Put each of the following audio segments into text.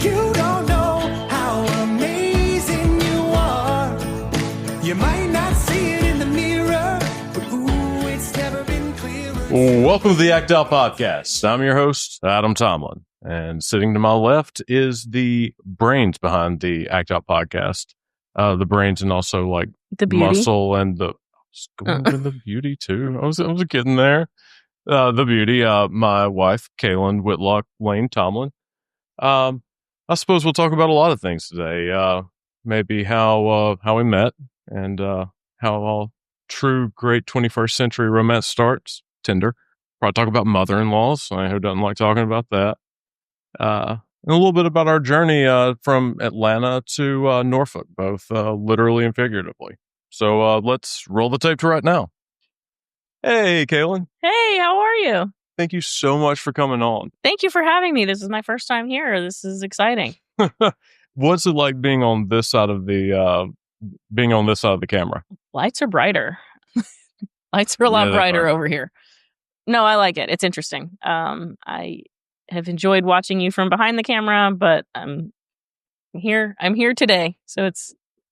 You don't know how amazing you are. You might not see it in the mirror, but ooh, it's never been clearer. Welcome to the Act Out Podcast. I'm your host, Adam Tomlin, and sitting to my left is the brains behind the Act Out Podcast. The brains and also like the beauty. Muscle and the going to the beauty too. I was getting there. The beauty. My wife, Kaylin Whitlock Lane Tomlin. I suppose we'll talk about a lot of things today. Maybe how we met and how all true great 21st century romance starts. Tinder. Probably talk about mother-in-laws. Who doesn't like talking about that? And a little bit about our journey from Atlanta to Norfolk, both literally and figuratively. So let's roll the tape to right now. Hey, Kaylin. Hey, how are you? Thank you so much for coming on. Thank you for having me. This is my first time here. This is exciting. What's it like being on this side of the camera? Lights are brighter. Lights are a lot brighter over here. No, I like it. It's interesting. I have enjoyed watching you from behind the camera, but I'm here today. So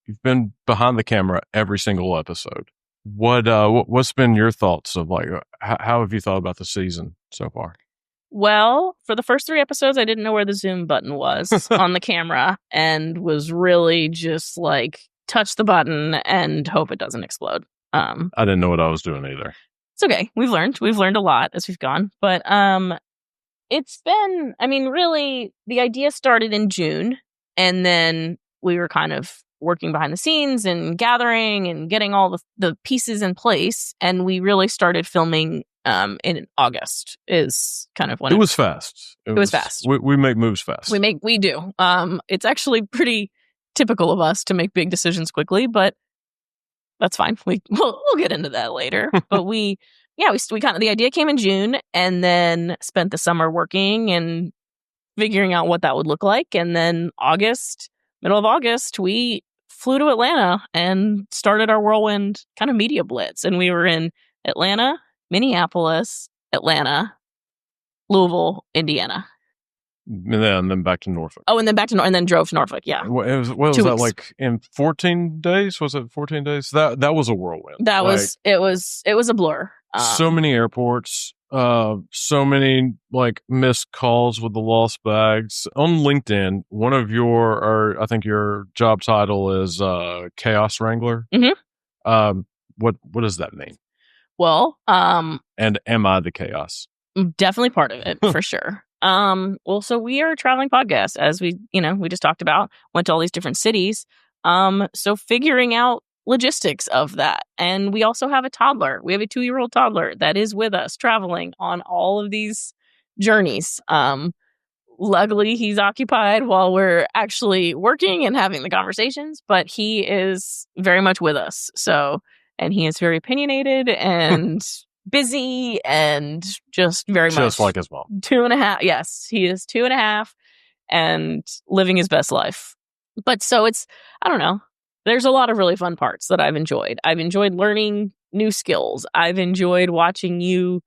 you've been behind the camera every single episode. What's been your thoughts of like how have you thought about the season so far? Well, for the first 3 episodes, I didn't know where the zoom button was on the camera and was really just like touch the button and hope it doesn't explode. I didn't know what I was doing either. It's okay. We've learned a lot as we've gone, but it's been, really the idea started in June and then we were kind of working behind the scenes and gathering and getting all the pieces in place. And we really started filming in August is kind of when it was fast. It was fast. We make moves fast. We do. It's actually pretty typical of us to make big decisions quickly, but that's fine. We'll get into that later. But we kind of, the idea came in June and then spent the summer working and figuring out what that would look like. And then middle of August, we flew to Atlanta and started our whirlwind kind of media blitz. And we were in Atlanta, Minneapolis, Atlanta, Louisville, Indiana. And then back to Norfolk. Oh, and then and then drove to Norfolk. Yeah. What was that like in 14 days? Was it 14 days? That was a whirlwind. It was a blur. So many airports, so many like missed calls with the lost bags. On LinkedIn, one of I think your job title is chaos wrangler. Mm-hmm. What does that mean? Well, and am I the chaos? Definitely part of it for sure. Well, so we are a traveling podcast, as we just talked about, went to all these different cities. So figuring out logistics of that. And we also have a toddler. We have a 2-year-old toddler that is with us traveling on all of these journeys. Luckily, he's occupied while we're actually working and having the conversations, but he is very much with us. And he is very opinionated and busy and just very much just like his mom. 2.5. Yes, he is 2.5 and living his best life. But so I don't know. There's a lot of really fun parts that I've enjoyed. I've enjoyed learning new skills. I've enjoyed watching you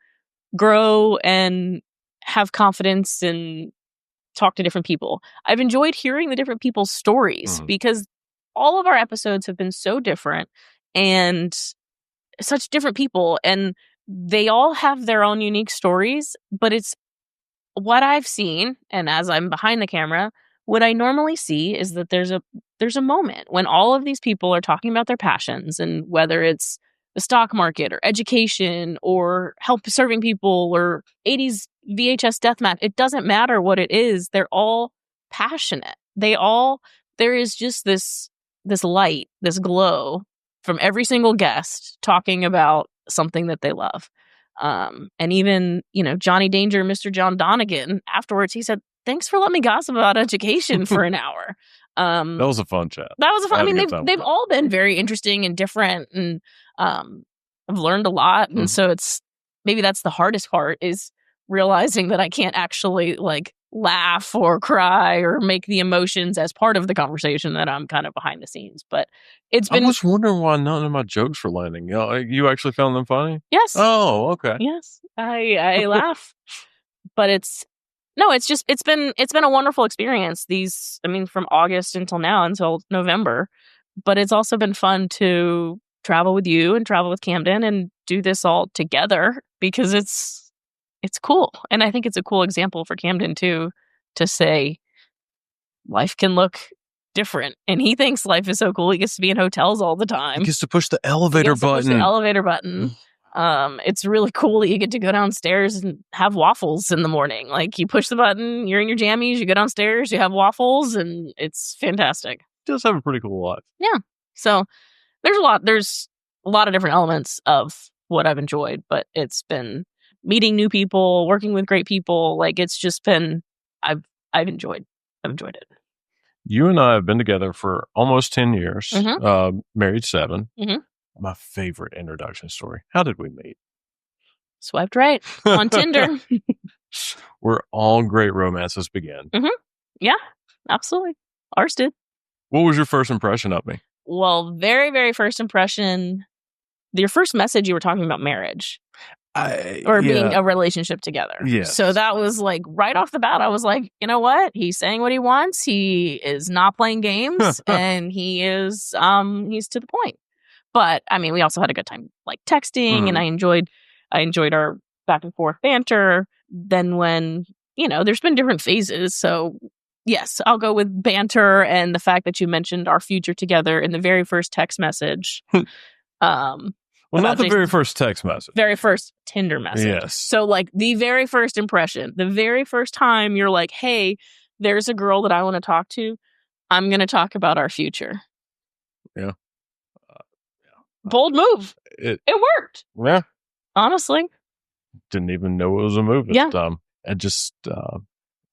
grow and have confidence and talk to different people. I've enjoyed hearing the different people's stories because all of our episodes have been so different and such different people. And they all have their own unique stories, but it's what I've seen. And as I'm behind the camera, what I normally see is that there's a moment when all of these people are talking about their passions, and whether it's the stock market or education or help serving people or 80s VHS deathmatch, it doesn't matter what it is. They're all passionate. There is just this light, this glow from every single guest talking about something that they love. And even, Johnny Danger, Mr. John Donegan, afterwards, he said, "Thanks for letting me gossip about education for an hour." That was a fun chat. That was a fun. They've all been very interesting and different, and I've learned a lot. And so maybe that's the hardest part, is realizing that I can't actually like laugh or cry or make the emotions as part of the conversation, that I'm kind of behind the scenes. But it's been. I was wondering why none of my jokes were landing. You actually found them funny? Yes. Oh, okay. Yes, I laugh, but it's no, it's been a wonderful experience. From August until now, until November. But it's also been fun to travel with you and travel with Camden and do this all together because it's cool. And I think it's a cool example for Camden too, to say life can look different. And he thinks life is so cool. He gets to be in hotels all the time. He gets to push the elevator button. It's really cool that you get to go downstairs and have waffles in the morning. Like you push the button, you're in your jammies, you go downstairs, you have waffles, and it's fantastic. He does have a pretty cool life. Yeah. So there's a lot of different elements of what I've enjoyed, but it's been meeting new people, working with great people. Like it's just been, I've enjoyed it. You and I have been together for almost 10 years, married 7. Mhm. My favorite introduction story. How did we meet? Swiped right on Tinder. Where all great romances begin. Yeah, absolutely. Ours did. What was your first impression of me? Well, very, very first impression, your first message, you were talking about marriage. Being a relationship together. Yeah. So that was like right off the bat, I was like, you know what? He's saying what he wants. He is not playing games and he's to the point. But I mean, we also had a good time like texting and I enjoyed our back and forth banter. Then when, there's been different phases. So yes, I'll go with banter and the fact that you mentioned our future together in the very first text message. Well, not the very first text message. Very first Tinder message. Yes. So, like, the very first impression, the very first time you're like, hey, there's a girl that I want to talk to. I'm going to talk about our future. Yeah. Bold move. It worked. Yeah. Honestly. Didn't even know it was a move at the time. I just,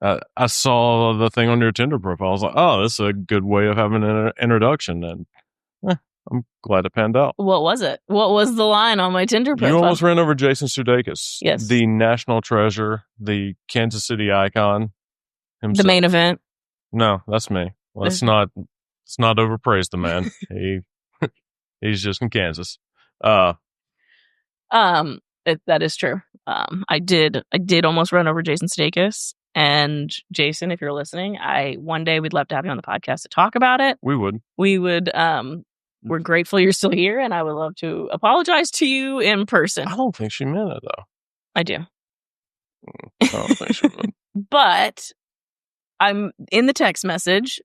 I saw the thing on your Tinder profile. I was like, oh, this is a good way of having an introduction. And I'm glad it panned out. What was it? What was the line on my Tinder profile? You almost ran over Jason Sudeikis. Yes. The national treasure, the Kansas City icon himself. The main event. No, that's me. Let's not overpraise the man. He's just in Kansas. That is true. I did almost run over Jason Sudeikis. And Jason, if you're listening, one day we'd love to have you on the podcast to talk about it. We would. We're grateful you're still here, and I would love to apologize to you in person. I don't think she meant it, though. I do. I don't think she meant it. But I'm in the text message,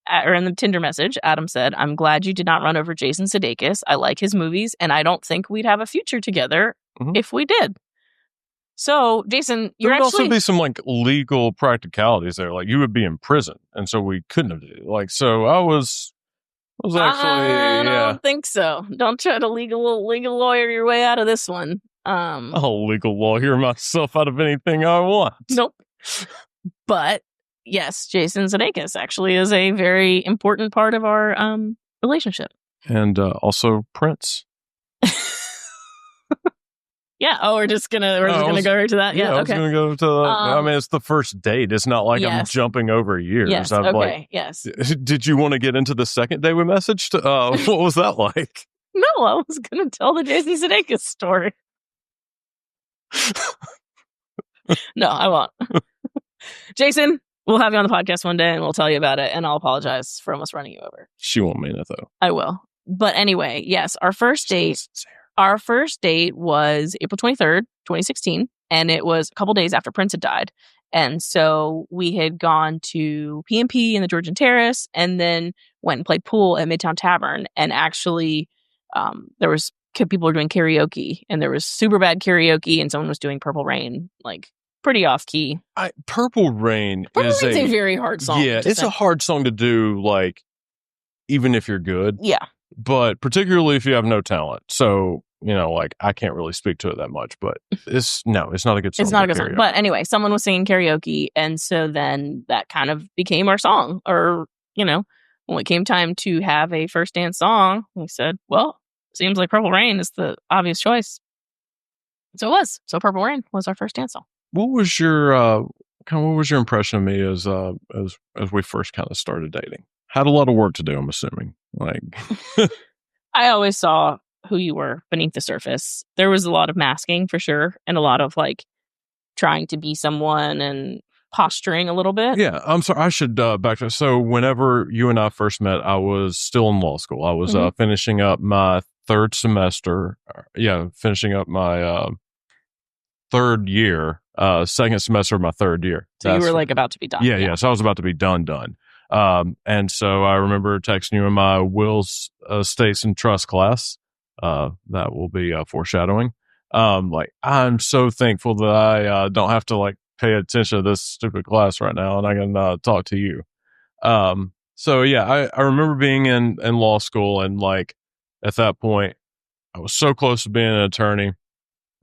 or in the Tinder message, Adam said, I'm glad you did not run over Jason Sudeikis. I like his movies, and I don't think we'd have a future together if we did. So, Jason, there would also be some like legal practicalities there. Like you would be in prison, and so we couldn't have did it. Like so, I was actually. I don't think so. Don't try to legal lawyer your way out of this one. I'll legal lawyer myself out of anything I want. Nope. But yes, Jason Sudeikis actually is a very important part of our relationship. And also Prince. Yeah. Oh, we're just gonna go right to that. Yeah. I was okay. gonna go to. I mean, it's the first date. It's not like I'm jumping over years. Yes. I'm okay. Yes. Did you want to get into the second day we messaged? What was that like? No, I was gonna tell the Jason Sudeikis story. No, I won't. Jason, we'll have you on the podcast one day, and we'll tell you about it. And I'll apologize for almost running you over. She won't mean it though. I will. But anyway, yes, our first date. Our first date was April 23rd, 2016, and it was a couple days after Prince had died. And so we had gone to P&P in the Georgian Terrace and then went and played pool at Midtown Tavern. And actually, there was people were doing karaoke, and there was super bad karaoke, and someone was doing Purple Rain, like pretty off key. Purple Rain is a very hard song. Yeah, it's a hard song to do, like, even if you're good. Yeah. But particularly if you have no talent. So, like, I can't really speak to it that much, but it's not a good song. It's not a good song. But anyway, someone was singing karaoke. And so then that kind of became our song. Or, when it came time to have a first dance song, we said, well, seems like Purple Rain is the obvious choice. So it was. So Purple Rain was our first dance song. What was your impression of me as we first kind of started dating? Had a lot of work to do, I'm assuming. Like, I always saw who you were beneath the surface. There was a lot of masking for sure, and a lot of like trying to be someone and posturing a little bit. Yeah, I'm sorry. I should backtrack. So whenever you and I first met, I was still in law school. I was finishing up my third semester. Finishing up my third year, second semester of my third year. So you were like about to be done. Yeah. So I was about to be done. And so I remember texting you in my wills, estates, and trust class. That will be foreshadowing. Like, I'm so thankful that I don't have to like pay attention to this stupid class right now, and I can talk to you. So yeah, I remember being in law school, and like at that point, I was so close to being an attorney.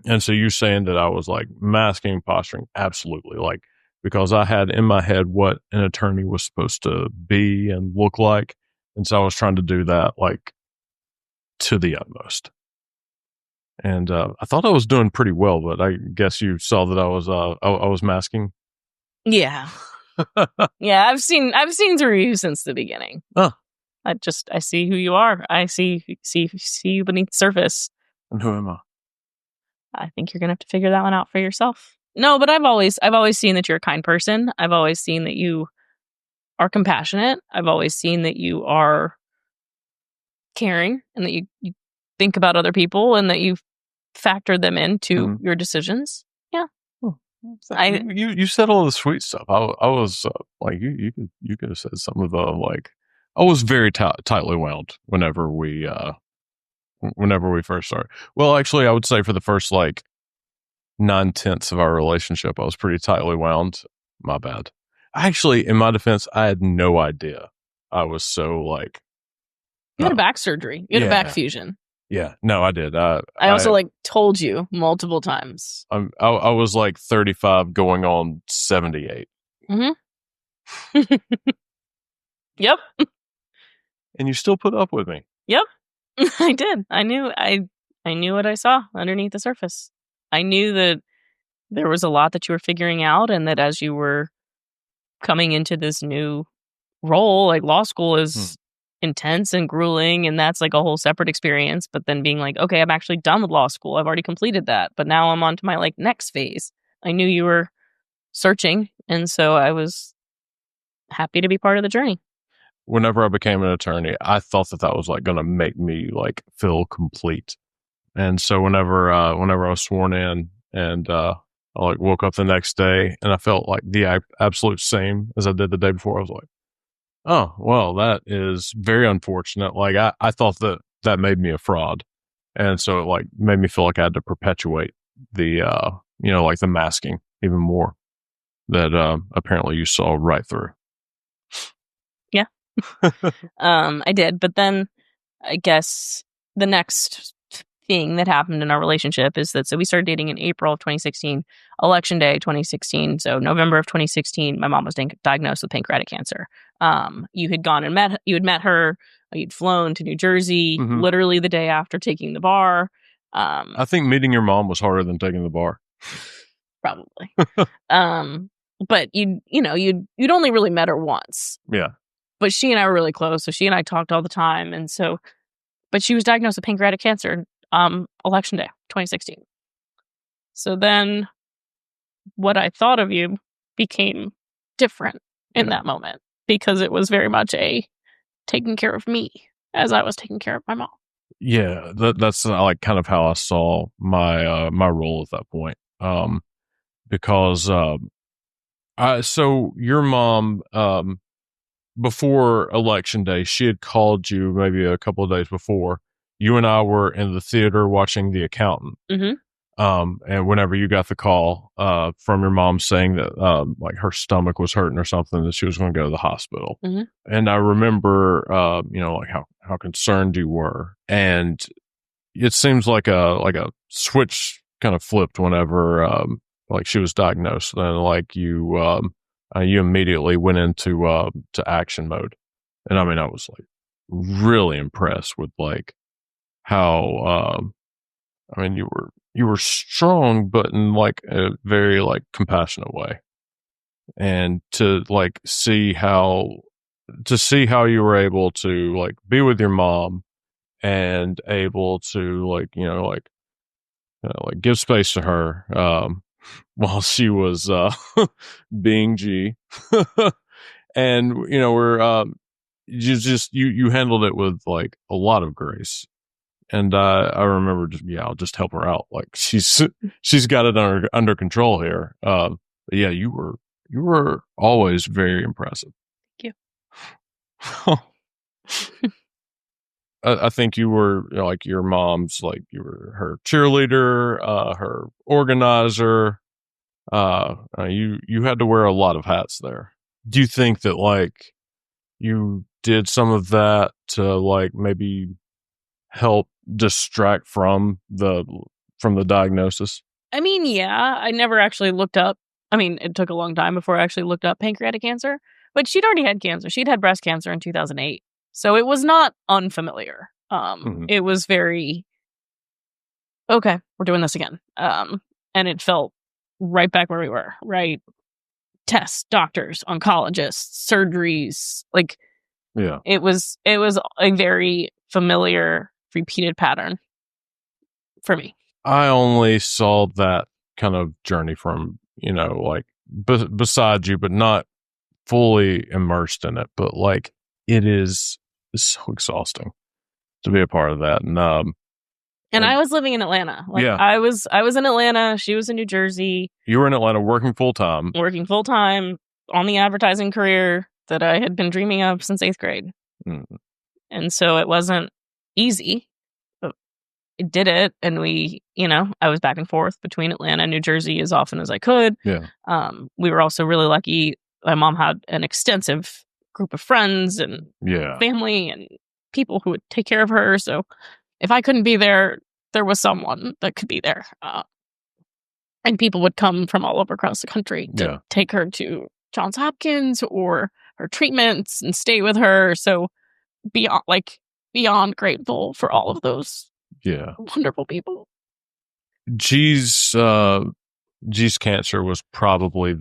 And so you saying that I was like masking, posturing, absolutely, like, because I had in my head what an attorney was supposed to be and look like, and so I was trying to do that like to the utmost. And I thought I was doing pretty well, but I guess you saw that I was masking. Yeah. Yeah, I've seen through you since the beginning. Oh. I see who you are. I see you beneath the surface. And who am I? I think you're gonna have to figure that one out for yourself. No, but I've always seen that you're a kind person. I've always seen that you are compassionate. I've always seen that you are caring, and that you think about other people, and that you factor them into your decisions. Yeah. You said all the sweet stuff. I was like, you could have said some of the like. I was very tightly wound whenever we first started. Well, actually, I would say for the first like 9/10 of our relationship, I was pretty tightly wound. My bad. Actually, in my defense, I had no idea. I was so like. You had a back surgery. You had a back fusion. Yeah, no, I did. I also like told you multiple times. I was like 35 going on 78. Mm-hmm. Yep. And you still put up with me. Yep. I did. I knew what I saw underneath the surface. I knew that there was a lot that you were figuring out, and that as you were coming into this new role, like law school is intense and grueling, and that's like a whole separate experience. But then being like, okay, I'm actually done with law school. I've already completed that, but now I'm on to my like next phase. I knew you were searching, and so I was happy to be part of the journey. Whenever I became an attorney, I thought that was like going to make me like feel complete. And so whenever I was sworn in, and I like woke up the next day and I felt like the absolute same as I did the day before, I was like, oh, well, that is very unfortunate. Like I thought that made me a fraud. And so it like made me feel like I had to perpetuate the, like the masking even more that apparently you saw right through. Yeah. I did. But then I guess the next thing that happened in our relationship is that, so we started dating in April of 2016, election day 2016. So November of 2016, my mom was diagnosed with pancreatic cancer. You had gone and met her, you'd flown to New Jersey literally the day after taking the bar. I think meeting your mom was harder than taking the bar. Probably. But you'd only really met her once. Yeah. But she and I were really close, so she and I talked all the time, and so, but she was diagnosed with pancreatic cancer, election day, 2016. So then, what I thought of you became different in that moment, because it was very much a taking care of me as I was taking care of my mom. Yeah, that's like kind of how I saw my my role at that point. Because so your mom, before election day, she had called you maybe a couple of days before. You and I were in the theater watching The Accountant. And whenever you got the call from your mom saying that like her stomach was hurting or something, that she was going to go to the hospital. And I remember like how concerned you were, and it seems like a switch kind of flipped whenever like she was diagnosed, and like you immediately went into to action mode. And I mean, I was like really impressed with like how I mean, you were strong, but in like a very like compassionate way. And to like see how you were able to like be with your mom and able to like, like give space to her. while she was being G. And you handled it with like a lot of grace. And I remember I'll just help her out. Like she's got it under control here. But yeah, you were always very impressive. Thank you. I think you were like your mom's, like you were her cheerleader, her organizer. You had to wear a lot of hats there. Do you think that like you did some of that to like maybe help distract from the diagnosis? I mean, yeah, I never actually looked up. I mean, it took a long time before I actually looked up pancreatic cancer, but she'd already had cancer. She'd had breast cancer in 2008. So it was not unfamiliar. It was very, okay, we're doing this again. And it felt right back where we were, right? Tests, doctors, oncologists, surgeries, like, yeah, it was a very familiar, repeated pattern for me. I only saw that kind of journey from, like beside you, but not fully immersed in it. But like, it's so exhausting to be a part of that. And I was living in Atlanta. Like, yeah. I was in Atlanta. She was in New Jersey. You were in Atlanta working full time On the advertising career that I had been dreaming of since 8th grade. And so it wasn't easy, but it did it. And I was back and forth between Atlanta and New Jersey as often as I could. Yeah. We were also really lucky. My mom had an extensive group of friends and family and people who would take care of her. So if I couldn't be there, there was someone that could be there. And people would come from all over across the country to take her to Johns Hopkins or her treatments and stay with her. So beyond grateful for all of those wonderful people. G's cancer was probably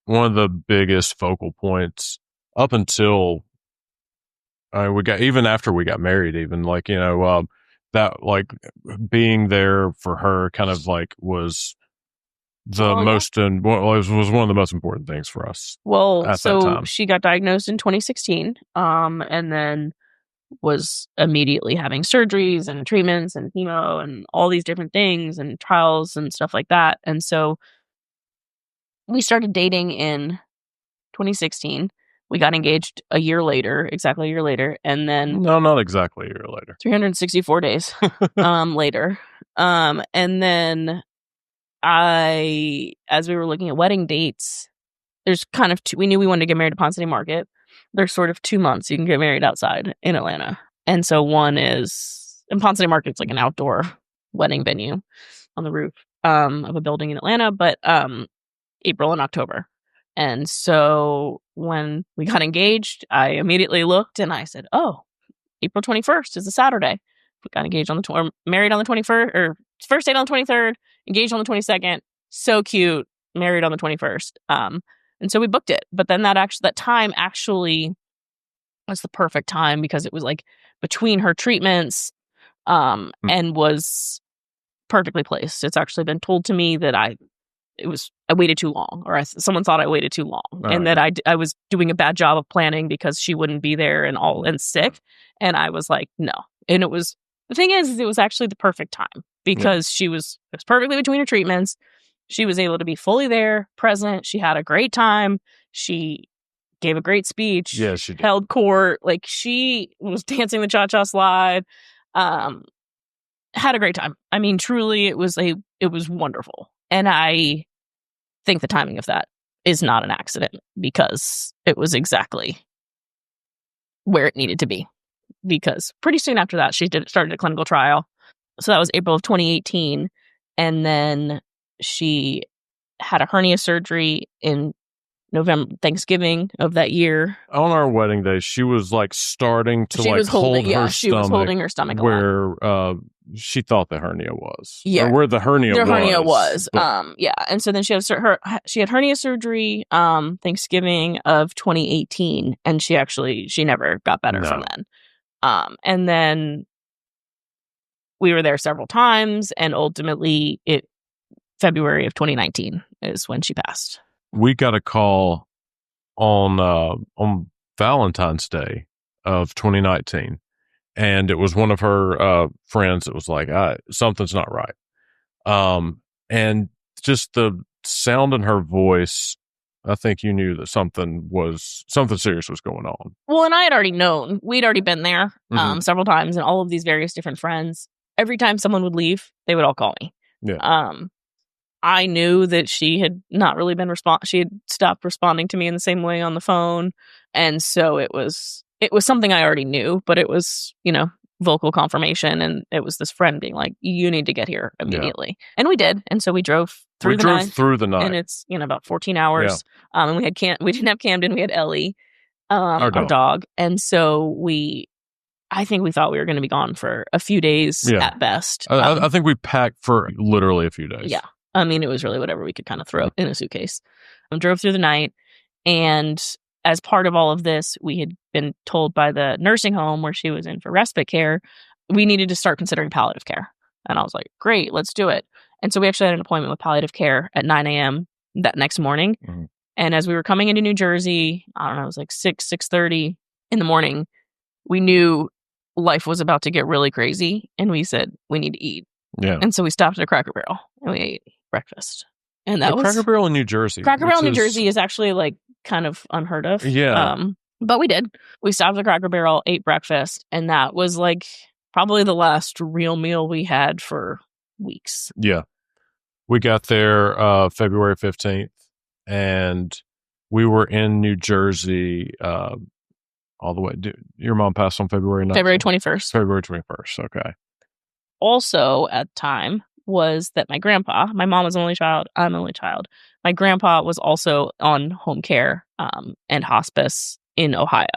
one of the biggest focal points up until after we got married, even that like being there for her kind of like was the most and was one of the most important things for us. Well, so she got diagnosed in 2016, and then was immediately having surgeries and treatments and chemo and all these different things and trials and stuff like that. And so we started dating in 2016. We got engaged exactly a year later, and then no, not exactly a year later, 364 days later. And then as we were looking at wedding dates, there's kind of we knew we wanted to get married at Ponce City Market. There's sort of 2 months you can get married outside in Atlanta. And so one is, in Ponce City Market, it's like an outdoor wedding venue on the roof of a building in Atlanta, but April and October. And so when we got engaged, I immediately looked and I said, oh, April 21st is a Saturday. We got engaged married on the 21st, or first date on the 23rd, engaged on the 22nd. So cute. Married on the 21st. And so we booked it. But then that time actually was the perfect time because it was like between her treatments and was perfectly placed. It's actually been told to me that I waited too long, or someone thought I waited too long, and that I was doing a bad job of planning because she wouldn't be there and sick. And I was like, no. And it was, the thing is, it was actually the perfect time because it was perfectly between her treatments. She was able to be fully there, present. She had a great time. She gave a great speech. Yeah, she did. Held court. Like, she was dancing the cha-cha slide. Had a great time. I mean, truly, it was wonderful. And I think the timing of that is not an accident because it was exactly where it needed to be. Because pretty soon after that, she started a clinical trial. So that was April of 2018. And then she had a hernia surgery in November, Thanksgiving of that year. On our wedding day, she was like starting to hold her stomach. She was holding her stomach where she thought the hernia was. Yeah, or where the hernia was. Yeah, and so then she had hernia surgery Thanksgiving of 2018, and she never got better from then. And then we were there several times, and ultimately February of 2019 is when she passed. We got a call on Valentine's Day of 2019, and it was one of her friends that was like, something's not right. And just the sound in her voice, I think you knew that something serious was going on. Well, and I had already known. We'd already been there several times, and all of these various different friends. Every time someone would leave, they would all call me. Yeah. I knew that she had not really been she had stopped responding to me in the same way on the phone, and so it was something I already knew, but it was, vocal confirmation, and it was this friend being like, "You need to get here immediately," and we did, and so we drove through the night, and it's about 14 hours. And we didn't have Camden, we had Ellie, our dog, and so I think we thought we were going to be gone for a few days at best. I think we packed for literally a few days. Yeah. I mean, it was really whatever we could kind of throw in a suitcase. Drove through the night, and as part of all of this, we had been told by the nursing home where she was in for respite care, we needed to start considering palliative care. And I was like, great, let's do it. And so we actually had an appointment with palliative care at 9 a.m. that next morning. Mm-hmm. And as we were coming into New Jersey, I don't know, it was like 6:30 in the morning, we knew life was about to get really crazy. And we said, we need to eat. Yeah. And so we stopped at a Cracker Barrel and we ate breakfast. And that was Cracker Barrel in New Jersey. Cracker Barrel in New Jersey is actually like kind of unheard of. Yeah. But we did. We stopped at the Cracker Barrel, ate breakfast, and that was like probably the last real meal we had for weeks. Yeah. We got there February 15th, and we were in New Jersey all the way. Your mom passed on February 9th? February 21st. February 21st. Okay. Also at the time was that my grandpa, my mom was an only child, I'm an only child. My grandpa was also on home care and hospice in Ohio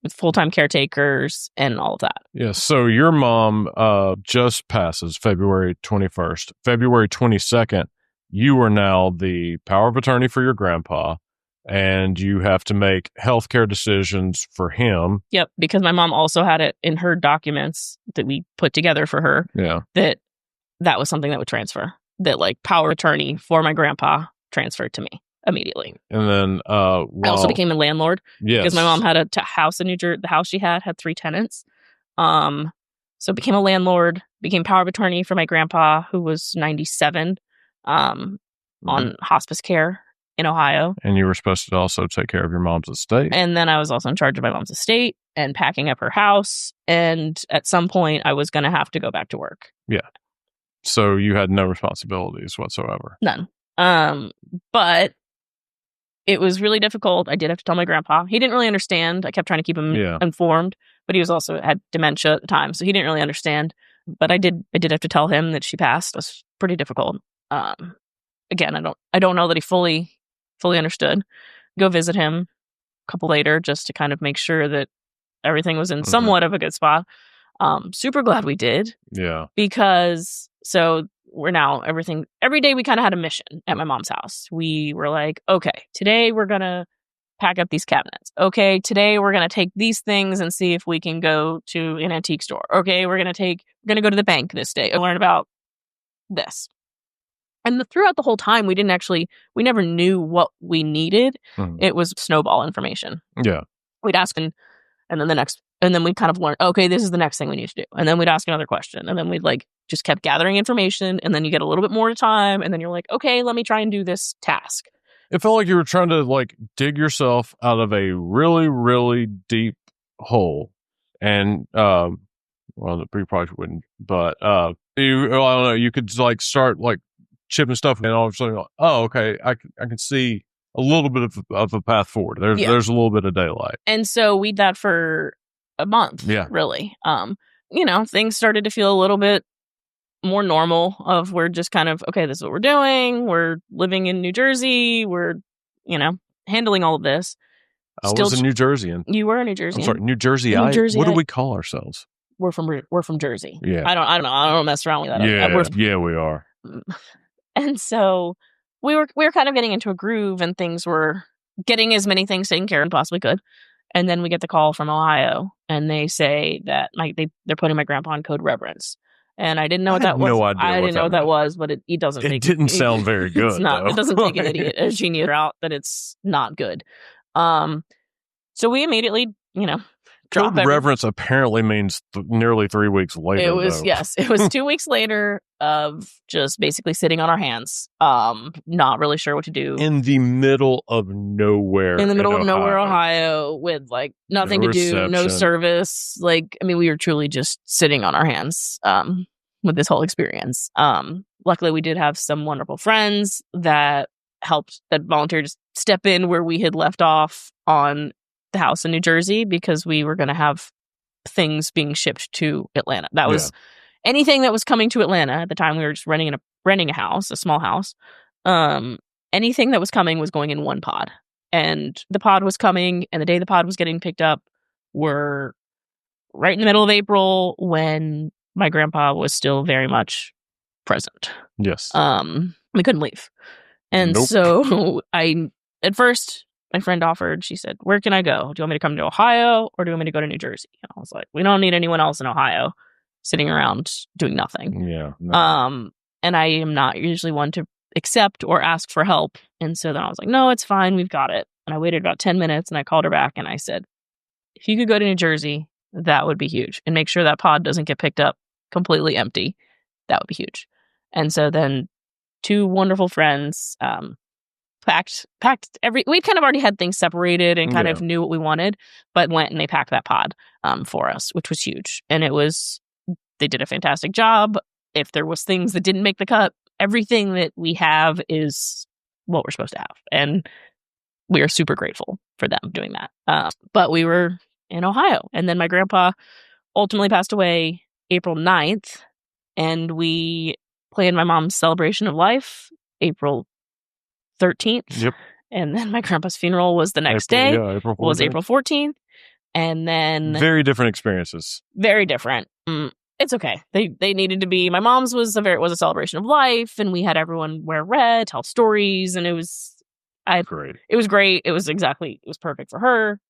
with full-time caretakers and all of that. Yeah, so your mom just passes February 21st. February 22nd, you are now the power of attorney for your grandpa, and you have to make healthcare decisions for him. Yep, because my mom also had it in her documents that we put together for her. Yeah. That was something that would transfer. That like power of attorney for my grandpa transferred to me immediately. And then I also became a landlord. Yes. Because my mom had a house in New Jersey. The house she had 3 tenants. So became a landlord, became power of attorney for my grandpa, who was 97, on hospice care in Ohio. And you were supposed to also take care of your mom's estate. And then I was also in charge of my mom's estate and packing up her house. And at some point, I was going to have to go back to work. Yeah. So you had no responsibilities whatsoever. None. But it was really difficult. I did have to tell my grandpa. He didn't really understand. I kept trying to keep him informed, but he was also had dementia at the time, so he didn't really understand. But I did have to tell him that she passed. It was pretty difficult. Again, I don't know that he fully understood. Go visit him a couple later just to kind of make sure that everything was in somewhat of a good spot. Super glad we did. Yeah. Because so we're now every day we kind of had a mission at my mom's house. We were like, okay, today we're going to pack up these cabinets. Okay, today we're going to take these things and see if we can go to an antique store. Okay, we're going to go to the bank this day and learn about this. And throughout the whole time, we never knew what we needed. It was snowball information. Yeah. We'd ask and then we kind of learned, okay, this is the next thing we need to do. And then we'd ask another question. And then we'd just kept gathering information. And then you get a little bit more time. And then you're like, okay, let me try and do this task. It felt like you were trying to dig yourself out of a really, really deep hole. And, well, you probably wouldn't, but, I don't know, you could start chipping stuff and all of a sudden, oh, okay, I can see a little bit of a path forward. There's a little bit of daylight. And so we did that for a month, really. Things started to feel a little bit more normal of we're just kind of, okay, this is what we're doing. We're living in New Jersey. We're, handling all of this. I was a New Jerseyan. You were a New Jerseyan. I'm sorry, New Jersey. What do we call ourselves? We're from Jersey. Yeah. I don't know. I don't mess around with that. Yeah, we are. And so we were kind of getting into a groove, and things were getting as many things taken care of as possibly could. And then we get the call from Ohio, and they say that they're putting my grandpa on code reverence. And I didn't know what I that had was. no idea I what didn't know that what that meant. was, but it doesn't It make didn't sound very good. It's not. though. It doesn't take an idiot, a genius out that it's not good. So we immediately, drop Code everything. reverence apparently means nearly 3 weeks later. It was though. yes, it was 2 weeks later of just basically sitting on our hands, not really sure what to do. in the middle of nowhere. In the middle of nowhere, Ohio. Ohio, with like nothing No to do, no reception. service. Like, I mean, we were truly just sitting on our hands with this whole experience. Luckily, we did have some wonderful friends that volunteered to step in where we had left off on the house in New Jersey, because we were going to have things being shipped to Atlanta. That was anything that was coming to Atlanta at the time. We were just renting a house, a small house. Anything that was coming was going in one pod, and the pod was coming, and the day the pod was getting picked up were right in the middle of April, when my grandpa was still very much present. Yes. We couldn't leave. And Nope. so at first, my friend offered, she said, "Where can I go? Do you want me to come to Ohio, or do you want me to go to New Jersey?" And I was like, "We don't need anyone else in Ohio sitting around doing nothing." Yeah. No. And I am not usually one to accept or ask for help. And so then I was like, "No, it's fine. We've got it." And I waited about 10 minutes, and I called her back and I said, "If you could go to New Jersey, that would be huge. And make sure that pod doesn't get picked up completely empty. That would be huge." And so then 2 wonderful friends, packed we'd kind of already had things separated and kind of knew what we wanted, but went and they packed that pod for us, which was huge. And they did a fantastic job. If there was things that didn't make the cut, everything that we have is what we're supposed to have. And we are super grateful for them doing that. But we were in Ohio, and then my grandpa ultimately passed away April 9th, and we planned my mom's celebration of life April 13th. Yep. And then my grandpa's funeral was the next day. Yeah, April 14th. Was April 14th. And then Very different experiences. very different. It's okay. They needed to be. My mom's was a celebration of life, and we had everyone wear red, tell stories, and it was Great. It was great. It was perfect for her.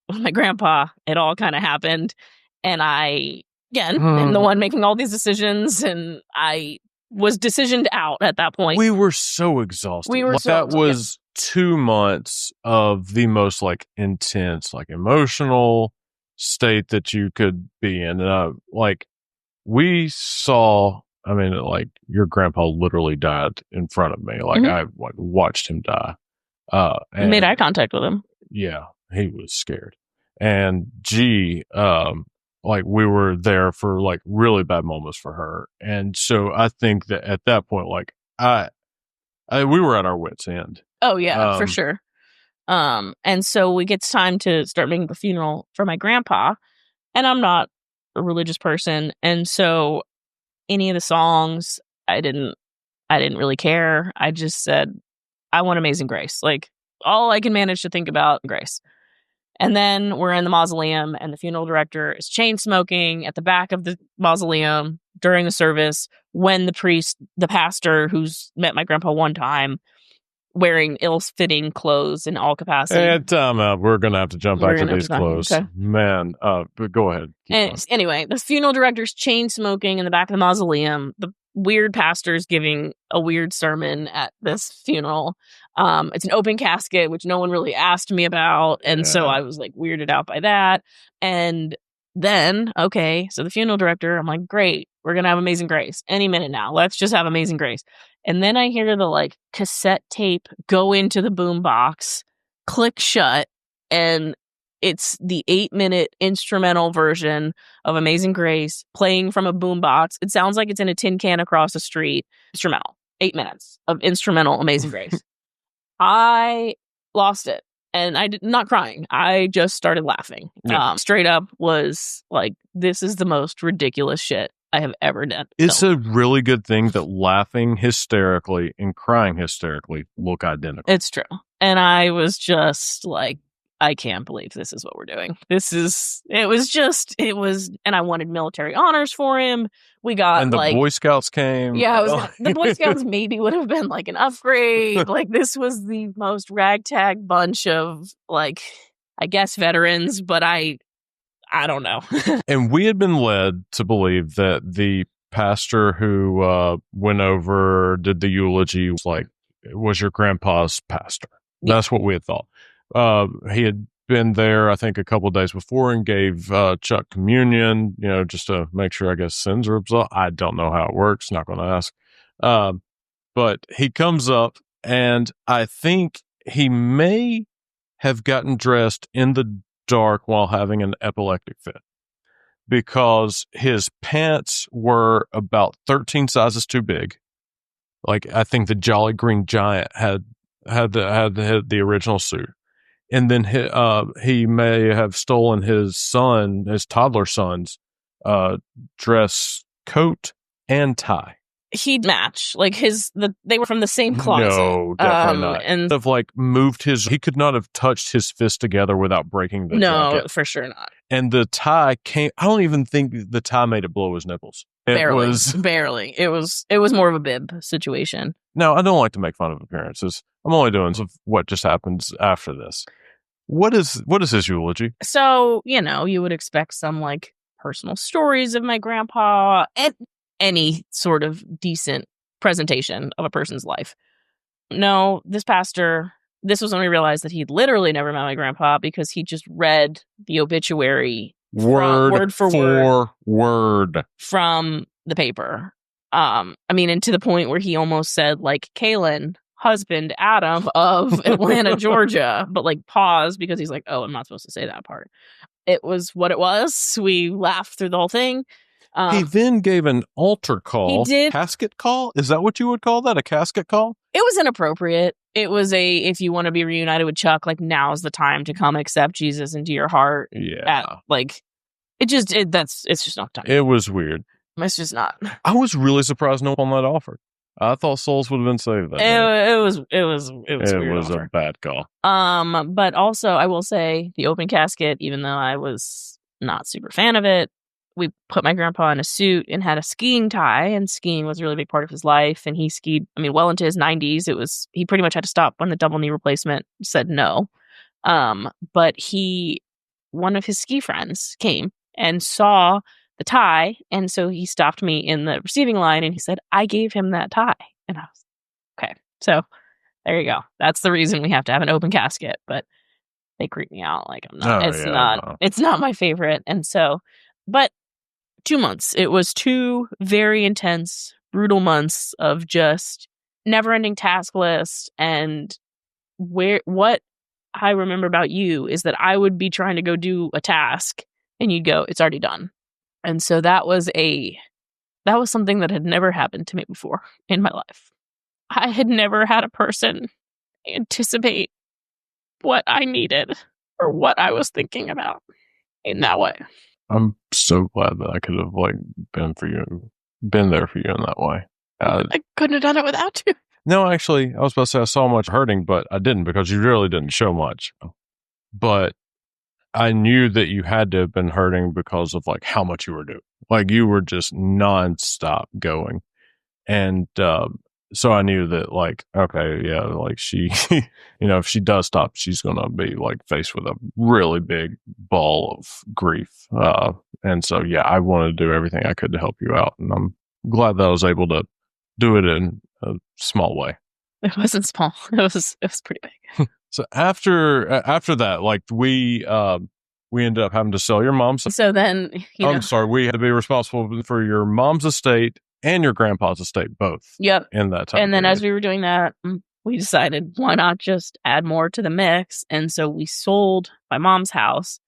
With my grandpa, it all kind of happened, and I am the one making all these decisions, and I was decisioned out at that point. We were so exhausted. That was 2 months of the most like intense, like emotional state that you could be in. And we saw, I mean, like your grandpa literally died in front of me. Like I watched him die. And made eye contact with him. Yeah, he was scared. And we were there for like really bad moments for her. And so I think that at that point, like we were at our wits' end. Oh yeah, for sure. And so it's time to start making the funeral for my grandpa, and I'm not a religious person. And so any of the songs, I didn't really care. I just said, I want Amazing Grace. Like, all I can manage to think about, Grace. And then we're in the mausoleum, and the funeral director is chain smoking at the back of the mausoleum during the service, when the pastor who's met my grandpa one time, wearing ill-fitting clothes in all capacity. And time out. We're going to have to jump back to these clothes. Okay. Man, but go ahead. Anyway, the funeral director's chain smoking in the back of the mausoleum. The weird pastor's giving a weird sermon at this funeral. It's an open casket, which no one really asked me about. And so I was like weirded out by that. And then, so the funeral director, I'm like, great, we're going to have Amazing Grace any minute now. Let's just have Amazing Grace. And then I hear the like cassette tape go into the boombox, click shut, and it's the 8-minute instrumental version of Amazing Grace playing from a boombox. It sounds like it's in a tin can across the street. Instrumental. 8 minutes of instrumental Amazing Grace. I lost it. And not crying. I just started laughing. Yeah. Straight up was like, this is the most ridiculous shit I have ever done. It's a really good thing that laughing hysterically and crying hysterically look identical. It's true. And I was just like, I can't believe this is what we're doing. It was, and I wanted military honors for him. We got and the Boy Scouts came. Yeah, the Boy Scouts maybe would have been like an upgrade. Like, this was the most ragtag bunch of, like, I guess veterans, but I don't know. And we had been led to believe that the pastor who went over, did the eulogy, was your grandpa's pastor. Yeah. That's what we had thought. He had been there, I think, a couple of days before and gave Chuck communion, just to make sure, I guess, sins are absolved. I don't know how it works. Not going to ask. But he comes up, and I think he may have gotten dressed in the dark while having an epileptic fit, because his pants were about 13 sizes too big. Like, I think the Jolly Green Giant had the original suit. And then he may have stolen his toddler son's dress coat and tie. He'd match. Like they were from the same closet. No, definitely not. And have moved he could not have touched his fist together without breaking the jacket. No, for sure not. And the tie I don't even think the tie made it blow his nipples. Barely. It was more of a bib situation. No, I don't like to make fun of appearances. I'm only doing what just happens after this. What is his eulogy? So, you would expect some personal stories of my grandpa and any sort of decent presentation of a person's life. No, this pastor, this was when we realized that he'd literally never met my grandpa, because he just read the obituary word for word from the paper. And to the point where he almost said Kaylin, husband Adam of Atlanta, Georgia, but paused because he's like, oh, I'm not supposed to say that part. It was what it was. We laughed through the whole thing. He then gave an altar call. He did. Casket call? Is that what you would call that? A casket call? It was inappropriate. It was if you want to be reunited with Chuck, now's the time to come accept Jesus into your heart. Yeah. It's just not time. It was weird. It's just not. I was really surprised no one that offered. I thought souls would have been saved that day. It was a bad call. But also I will say the open casket, even though I was not super fan of it, we put my grandpa in a suit and had a skiing tie, and skiing was a really big part of his life. And he skied, well into his 90s. He pretty much had to stop when the double knee replacement said no. But one of his ski friends came and saw the tie, and so he stopped me in the receiving line and he said, I gave him that tie. And I was okay. So there you go. That's the reason we have to have an open casket. But they creep me out. It's not my favorite. And so, but 2 months. It was 2 very intense, brutal months of just never-ending task list. And what I remember about you is that I would be trying to go do a task, and you'd go, it's already done. And so that was something that had never happened to me before in my life. I had never had a person anticipate what I needed or what I was thinking about in that way. I'm so glad that I could have been there for you in that way. I couldn't have done it without you. No, actually, I was about to say I saw much hurting, but I didn't, because you really didn't show much. But I knew that you had to have been hurting because of how much you were doing. You were just nonstop going. And so I knew that okay, yeah, she, if she does stop, she's going to be faced with a really big ball of grief. And so, yeah, I wanted to do everything I could to help you out. And I'm glad that I was able to do it in a small way. It wasn't small. It was pretty big. So after that, we ended up having to sell your mom's. So then, I'm sorry, we had to be responsible for your mom's estate and your grandpa's estate, both. Yep. In that time. And then as we were doing that, we decided, why not just add more to the mix? And so we sold my mom's house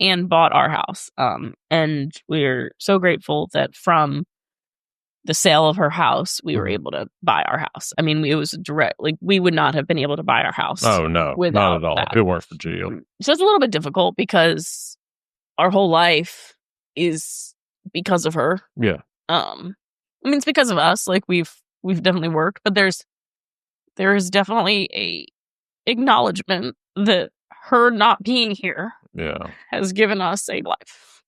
and bought our house. And we're so grateful that from the sale of her house, we were able to buy our house. It was direct. We would not have been able to buy our house. Oh, no, not at all. That. It weren't for Gio. So it's a little bit difficult because our whole life is because of her. Yeah. It's because of us. We've definitely worked, but there is definitely a acknowledgement that her not being here has given us a life.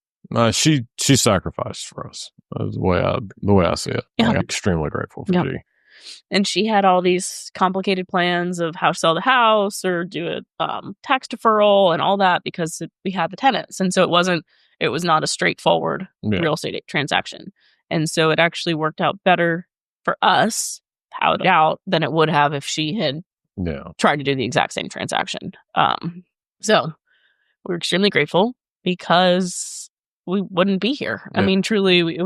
She sacrificed for us. The way I see it. Yeah. I'm extremely grateful for G. And she had all these complicated plans of how to sell the house or do a tax deferral and all that, because we had the tenants, and so it was not a straightforward real estate transaction. And so it actually worked out better for us out than it would have if she had tried to do the exact same transaction. So we're extremely grateful because we wouldn't be here. Yeah. I mean, truly,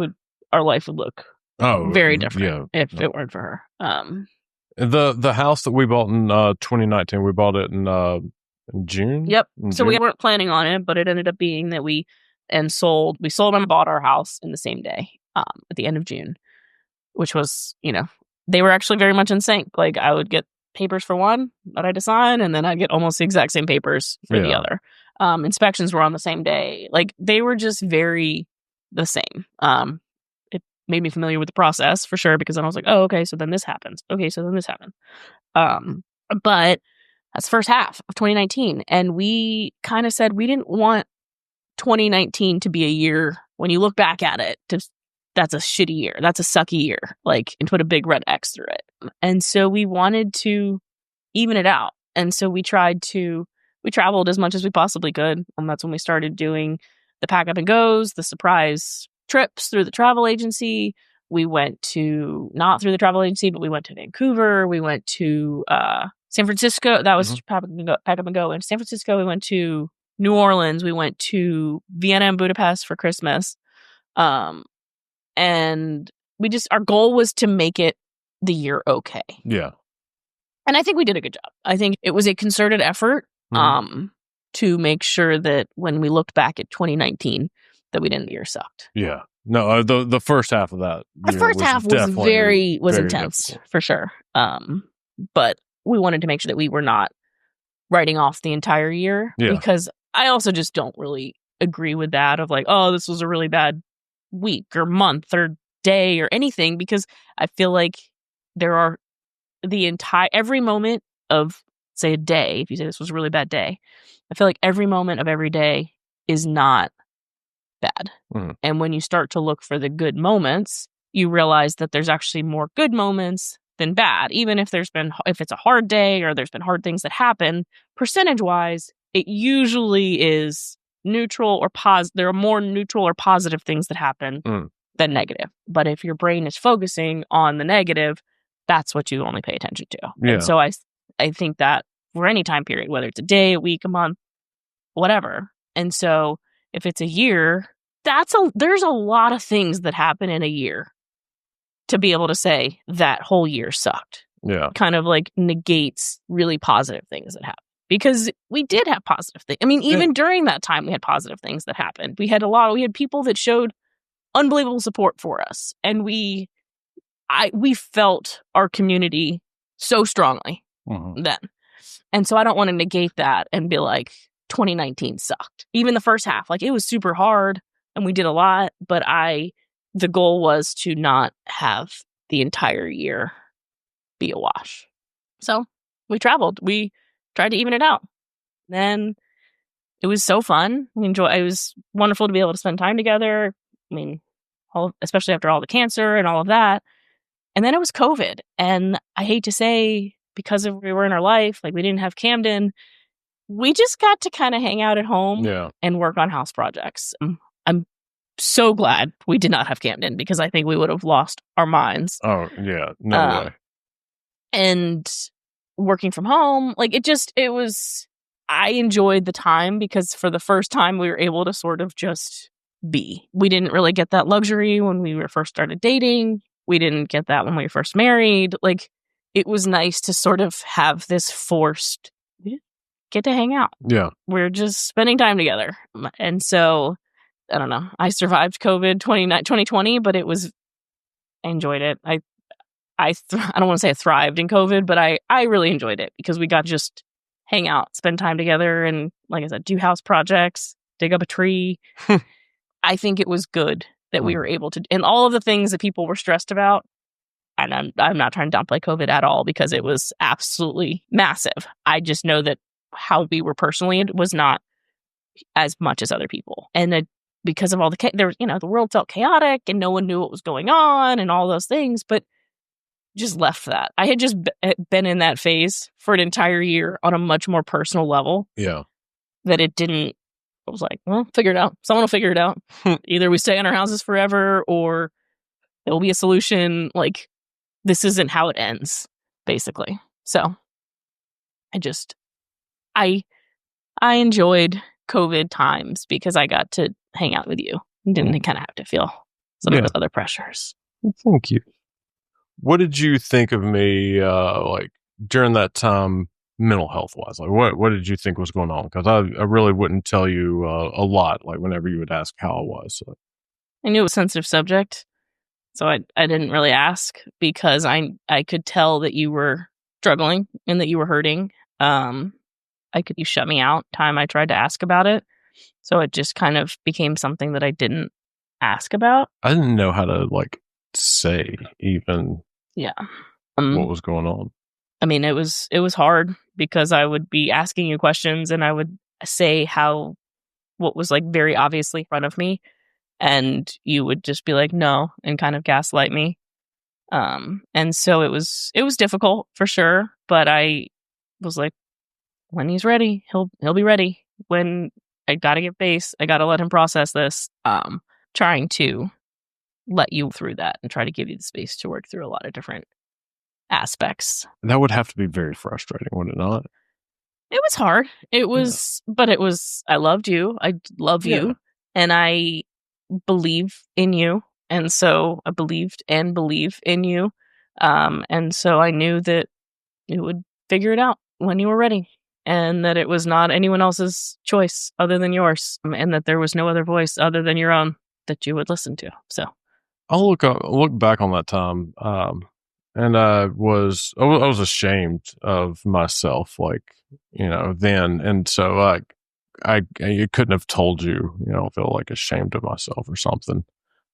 our life would look very different if it weren't for her. The house that we bought in 2019, we bought it in June. Yep. So we weren't planning on it, but it ended up being that we sold and bought our house in the same day at the end of June, which was, they were actually very much in sync. Like I would get papers for one that I had to sign, and then I'd get almost the exact same papers for the other. Inspections were on the same day. Like they were just very the same. It made me familiar with the process for sure, because then I was like, oh, okay, so then this happens. Okay, so then this happened. But that's the first half of 2019. And we kind of said we didn't want 2019 to be a year, when you look back at it, that's a shitty year. That's a sucky year. Like, and put a big red X through it. And so we wanted to even it out. And so we traveled as much as we possibly could. And that's when we started doing the pack up and goes, the surprise trips through the travel agency. We went to, not through the travel agency, but we went to Vancouver. We went to San Francisco. That was pack up and go. In San Francisco, we went to New Orleans. We went to Vienna and Budapest for Christmas. And our goal was to make it the year okay. Yeah. And I think we did a good job. I think it was a concerted effort to make sure that when we looked back at 2019, that we didn't year sucked. Yeah. No, the first half of that. The first half was very intense difficult. for sure. But we wanted to make sure that we were not writing off the entire year, because I also just don't really agree with that of like, oh, this was a really bad week or month or day or anything, because I feel like there are every moment of, say, a day, if you say this was a really bad day, I feel like every moment of every day is not bad. And when you start to look for the good moments, you realize that there's actually more good moments than bad. Even if it's a hard day or there's been hard things that happen, percentage wise, it usually is neutral or positive. There are more neutral or positive things that happen than negative. But if your brain is focusing on the negative, that's what you only pay attention to. Yeah. And so I think that for any time period, whether it's a day, a week, a month, whatever. And so if it's a year, there's a lot of things that happen in a year to be able to say that whole year sucked. Yeah. Kind of like negates really positive things that happen. Because we did have positive things. I mean, even during that time, we had positive things that happened. We had people that showed unbelievable support for us. And we felt our community so strongly then. And so I don't want to negate that and be like, 2019 sucked. Even the first half, like it was super hard and we did a lot, but the goal was to not have the entire year be a wash. So we traveled. We tried to even it out. Then it was so fun. It was wonderful to be able to spend time together. I mean, especially after all the cancer and all of that. And then it was COVID. And I hate to say, because of where we were in our life, like we didn't have Camden, we just got to kind of hang out at home and work on house projects. I'm so glad we did not have Camden, because I think we would have lost our minds. Oh, yeah. No way. And working from home, like I enjoyed the time, because for the first time we were able to sort of just be. We didn't really get that luxury when we first started dating. We didn't get that when we were first married. Like, it was nice to sort of have this forced get to hang out. Yeah. We're just spending time together. And so, I don't know. I survived COVID 2020, but I enjoyed it. I don't want to say I thrived in COVID, but I really enjoyed it, because we got to just hang out, spend time together, and like I said, do house projects, dig up a tree. I think it was good that we were able to, and all of the things that people were stressed about. And I'm not trying to downplay COVID at all, because it was absolutely massive. I just know that how we were personally, it was not as much as other people. And because of all the world felt chaotic and no one knew what was going on and all those things, but just left that. I had just been in that phase for an entire year on a much more personal level. Yeah. That it didn't, I was like, well, figure it out. Someone will figure it out. Either we stay in our houses forever, or there will be a solution. Like, this isn't how it ends, basically. So I enjoyed COVID times because I got to hang out with you. Didn't kind of have to feel some of those other pressures. Thank you. What did you think of me, like, during that time, mental health wise? Like, what did you think was going on? Because I really wouldn't tell you a lot, like, whenever you would ask how I was. So. I knew it was a sensitive subject, so I didn't really ask because I could tell that you were struggling and that you were hurting. You shut me out time I tried to ask about it. So it just kind of became something that I didn't ask about. I didn't know how to, like, say even what was going on. I mean, it was hard because I would be asking you questions and I would say what was like very obviously in front of me, and you would just be like, no, and kind of gaslight me. And so it was difficult for sure, but I was like, when he's ready, he'll be ready. When I gotta get face, I gotta let him process this. Trying to let you through that and try to give you the space to work through a lot of different aspects. That would have to be very frustrating, would it not? It was hard. It was, but it was, I loved you. I love you. And I believe in you. And so I believed and believe in you. And so I knew that you would figure it out when you were ready. And that it was not anyone else's choice other than yours. And that there was no other voice other than your own that you would listen to. So I'll look back on that time. And I was ashamed of myself, like, then. And so like, I couldn't have told you, feel like ashamed of myself or something.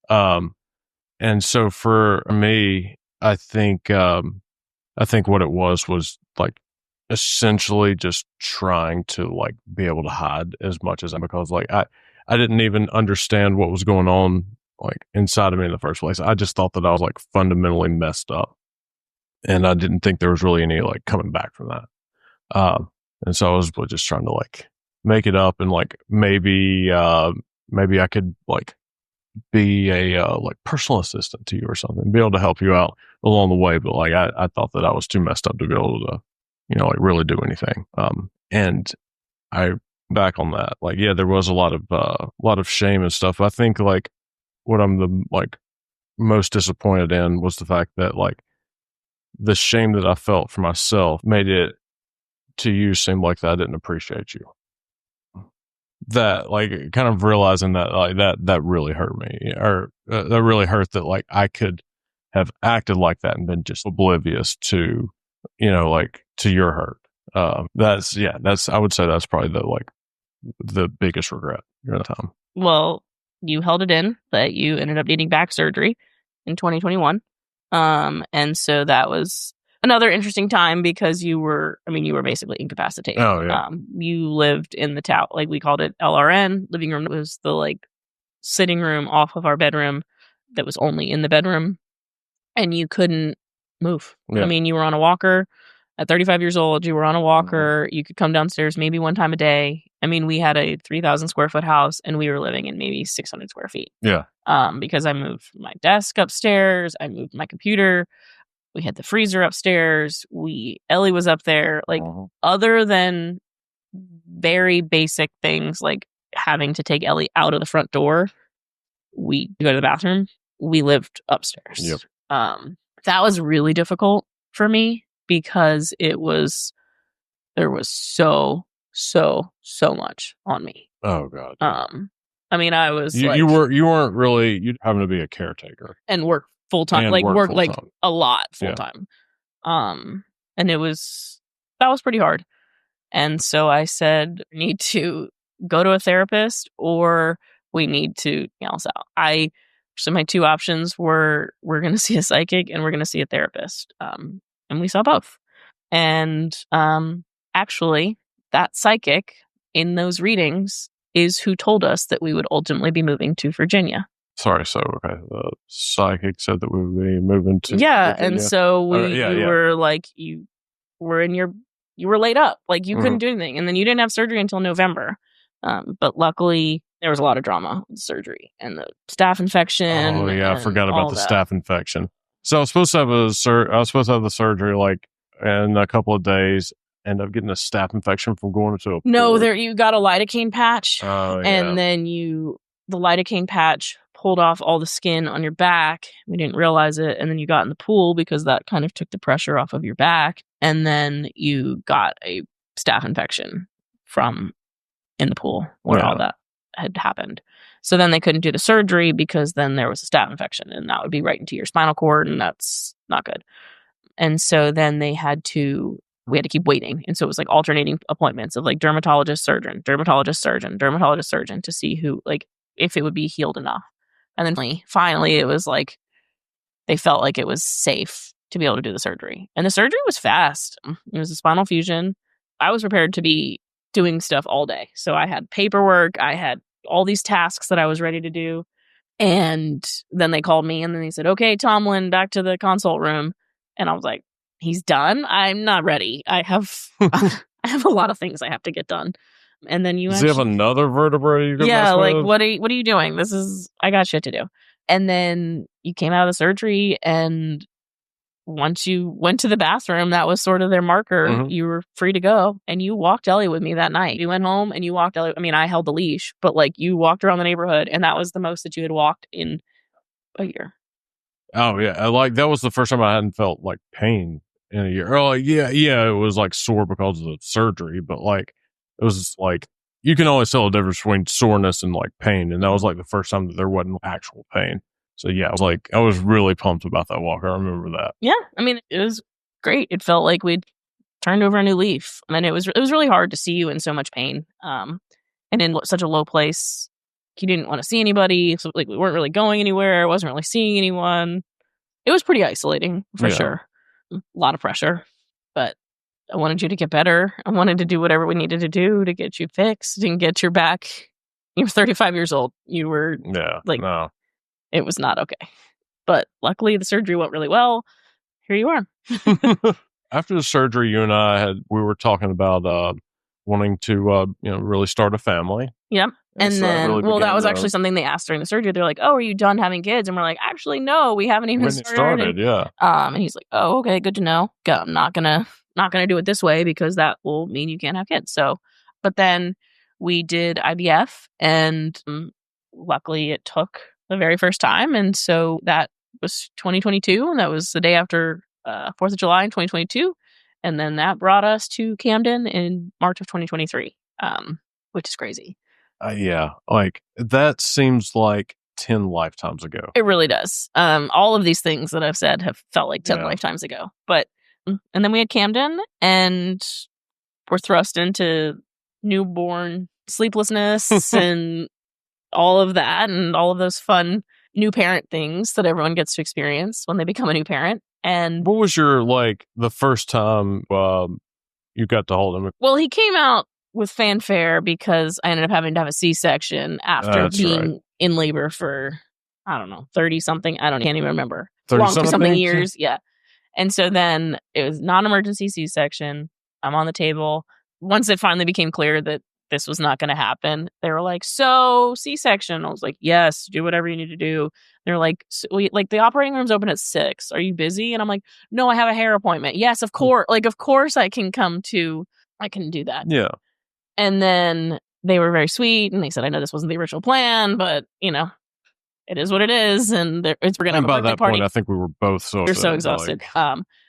And so for me, I think what it was like essentially just trying to like be able to hide as much as because like I didn't even understand what was going on like inside of me in the first place. I just thought that I was like fundamentally messed up. And I didn't think there was really any like coming back from that. And so I was just trying to like make it up and like maybe I could like be a like personal assistant to you or something, be able to help you out along the way. But like I thought that I was too messed up to be able to, like really do anything. And I back on that, like, yeah, there was a lot of shame and stuff. I think like what I'm the like most disappointed in was the fact that like the shame that I felt for myself made it to you seem like that I didn't appreciate you. That like kind of realizing that like that really hurt me, or that really hurt that like I could have acted like that and been just oblivious to, like to your hurt. That's I would say that's probably the biggest regret during the time. Well, you held it in, but you ended up needing back surgery in 2021. And so that was another interesting time because you were basically incapacitated. Oh, yeah. You lived in the tower, like we called it LRN. Living room was the like sitting room off of our bedroom that was only in the bedroom, and you couldn't move. Yeah. I mean, you were on a walker. At 35 years old, you were on a walker. You could come downstairs maybe one time a day. I mean, we had a 3,000 square foot house and we were living in maybe 600 square feet. Yeah. Because I moved my desk upstairs. I moved my computer. We had the freezer upstairs. Ellie was up there. Like, other than very basic things like having to take Ellie out of the front door, we go to the bathroom. We lived upstairs. Yep. That was really difficult for me because there was so much on me. Oh God. I mean, I was you weren't really having to be a caretaker and work full time, like work like a lot full time. And that was pretty hard. And so I said, we need to go to a therapist or we need to else out. So my two options were we're going to see a psychic and we're going to see a therapist. And we saw both. And actually, that psychic in those readings is who told us that we would ultimately be moving to Virginia. Sorry, so okay, the psychic said that we would be moving to Virginia. And so we were like, you were laid up, like you couldn't do anything, and then you didn't have surgery until November. But luckily, there was a lot of drama with the surgery and the staph infection. Oh yeah, I and forgot about all the that. staph infection. So I was supposed to have the surgery like in a couple of days. End up getting a staph infection from going to a No, pool. you got a lidocaine patch, Oh yeah. and then the lidocaine patch pulled off all the skin on your back. We didn't realize it, and then you got in the pool because that kind of took the pressure off of your back, and then you got a staph infection from in the pool where all that had happened. So then they couldn't do the surgery because then there was a staph infection, and that would be right into your spinal cord, and that's not good. And so then we had to keep waiting. And so it was like alternating appointments of like dermatologist, surgeon, dermatologist, surgeon, dermatologist, surgeon to see who, like, if it would be healed enough. And then finally it was like, they felt like it was safe to be able to do the surgery. And the surgery was fast. It was a spinal fusion. I was prepared to be doing stuff all day. So I had paperwork. I had all these tasks that I was ready to do. And then they called me and then they said, okay, Tomlin, back to the consult room. And I was like, he's done? I'm not ready. I have I have a lot of things I have to get done. And then Does he have another vertebrae you can yeah, mess like with? what are you doing? I got shit to do. And then you came out of the surgery, and once you went to the bathroom, that was sort of their marker. Mhm. You were free to go, and you walked Ellie with me that night. You went home and you walked Ellie. I mean, I held the leash, but like you walked around the neighborhood, and that was the most that you had walked in a year. Oh yeah, that was the first time I hadn't felt like pain in a year. Oh yeah, it was like sore because of the surgery, but like it was like you can always tell the difference between soreness and like pain, and that was like the first time that there wasn't actual pain. So yeah, I was really pumped about that walk. I remember that. Yeah, I mean, it was great. It felt like we'd turned over a new leaf, and it was really hard to see you in so much pain, and in such a low place. You didn't want to see anybody, so like we weren't really going anywhere. I wasn't really seeing anyone. It was pretty isolating for sure. A lot of pressure, but I wanted you to get better. I wanted to do whatever we needed to do to get you fixed and get your back. You're 35 years old. You were no. It was not okay. But luckily the surgery went really well. Here you are. After the surgery, you and I we were talking about wanting to really start a family. Yep. And so then, really that was actually something they asked during the surgery. They're like, "Oh, are you done having kids?" And we're like, "Actually, no, we haven't even started." Yeah. And he's like, "Oh, okay, good to know. I'm not gonna do it this way because that will mean you can't have kids." So, but then we did IVF, and luckily it took the very first time, and so that was 2022, and that was the day after 4th of July in 2022, and then that brought us to Camden in March of 2023, which is crazy. Yeah, like that seems like 10 lifetimes ago. It really does. All of these things that I've said have felt like 10 lifetimes ago. But, and then we had Camden, and we're thrust into newborn sleeplessness and all of that, and all of those fun new parent things that everyone gets to experience when they become a new parent. And what was your, the first time you got to hold him? Well, he came out with fanfare because I ended up having to have a C-section after being in labor for, I don't know, 30 something. Can't even remember. 30 something years. Yeah. And so then it was non-emergency C-section. I'm on the table. Once it finally became clear that this was not going to happen, they were like, "So C-section?" I was like, "Yes, do whatever you need to do." They're like, the operating room's open at 6. Are you busy? And I'm like, "No, I have a hair appointment." "Yes, of course. Of course I can I can do that." Yeah. And then they were very sweet, and they said, "I know this wasn't the original plan, but it is what it is." And we're going to have a by birthday that party. point, I think we were both so exhausted.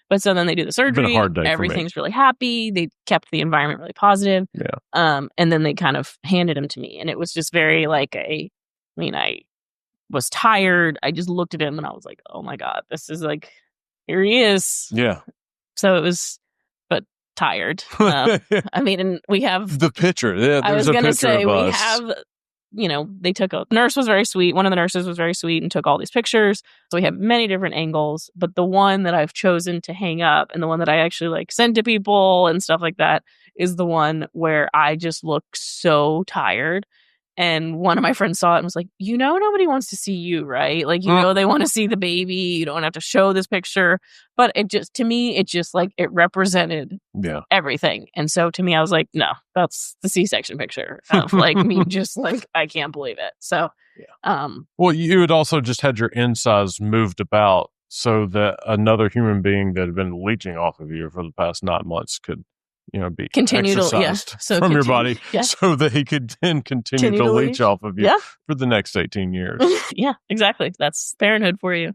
But so then they do the surgery. It's been a hard day Everything's really happy. They kept the environment really positive. Yeah. And then they kind of handed him to me, and it was just very I was tired. I just looked at him and I was like, "Oh my God, this is here he is." Yeah. So it was, but tired. I mean, and we have the picture. Yeah, I was going to say we have. They took a nurse was very sweet. One of the nurses was very sweet and took all these pictures. So we have many different angles, but the one that I've chosen to hang up and the one that I actually send to people and stuff like that is the one where I just look so tired. And one of my friends saw it and was like, nobody wants to see you, right? Like, they want to see the baby. You don't have to show this picture. But to me, it represented everything. And so to me, I was like, no, that's the C-section picture of like me just like, I can't believe it. So, well, you had also just had your insides moved about so that another human being that had been leeching off of you for the past 9 months could, be exercised from your body so that he could then continue to leech off of you for the next 18 years. Yeah, exactly. That's Parenthood for you.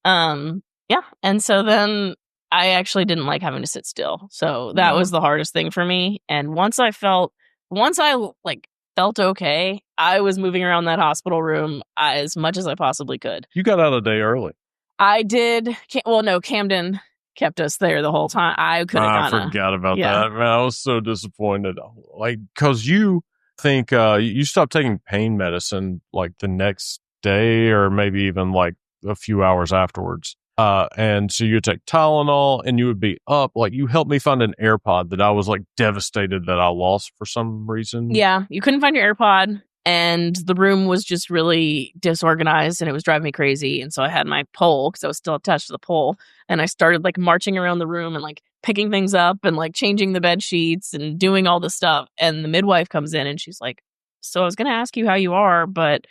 Yeah. And so then I actually didn't like having to sit still. So that was the hardest thing for me. And once I felt okay, I was moving around that hospital room as much as I possibly could. You got out a day early. I did. Well, no, Camden kept us there the whole time. I could have forgot about that. Man, I was so disappointed. Like, because you think you stopped taking pain medicine like the next day or maybe even like a few hours afterwards. And so you would take Tylenol and you would be up. Like, you helped me find an AirPod that I was like devastated that I lost for some reason. Yeah, you couldn't find your AirPod. And the room was just really disorganized and it was driving me crazy. And so I had my pole because I was still attached to the pole. And I started like marching around the room and like picking things up and like changing the bed sheets and doing all this stuff. And the midwife comes in and she's like, so I was going to ask you how you are, but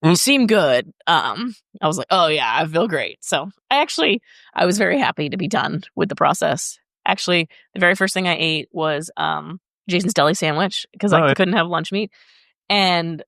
you seem good. I was like, oh yeah, I feel great. So I was very happy to be done with the process. Actually, the very first thing I ate was Jason's Deli sandwich because I couldn't have lunch meat. And,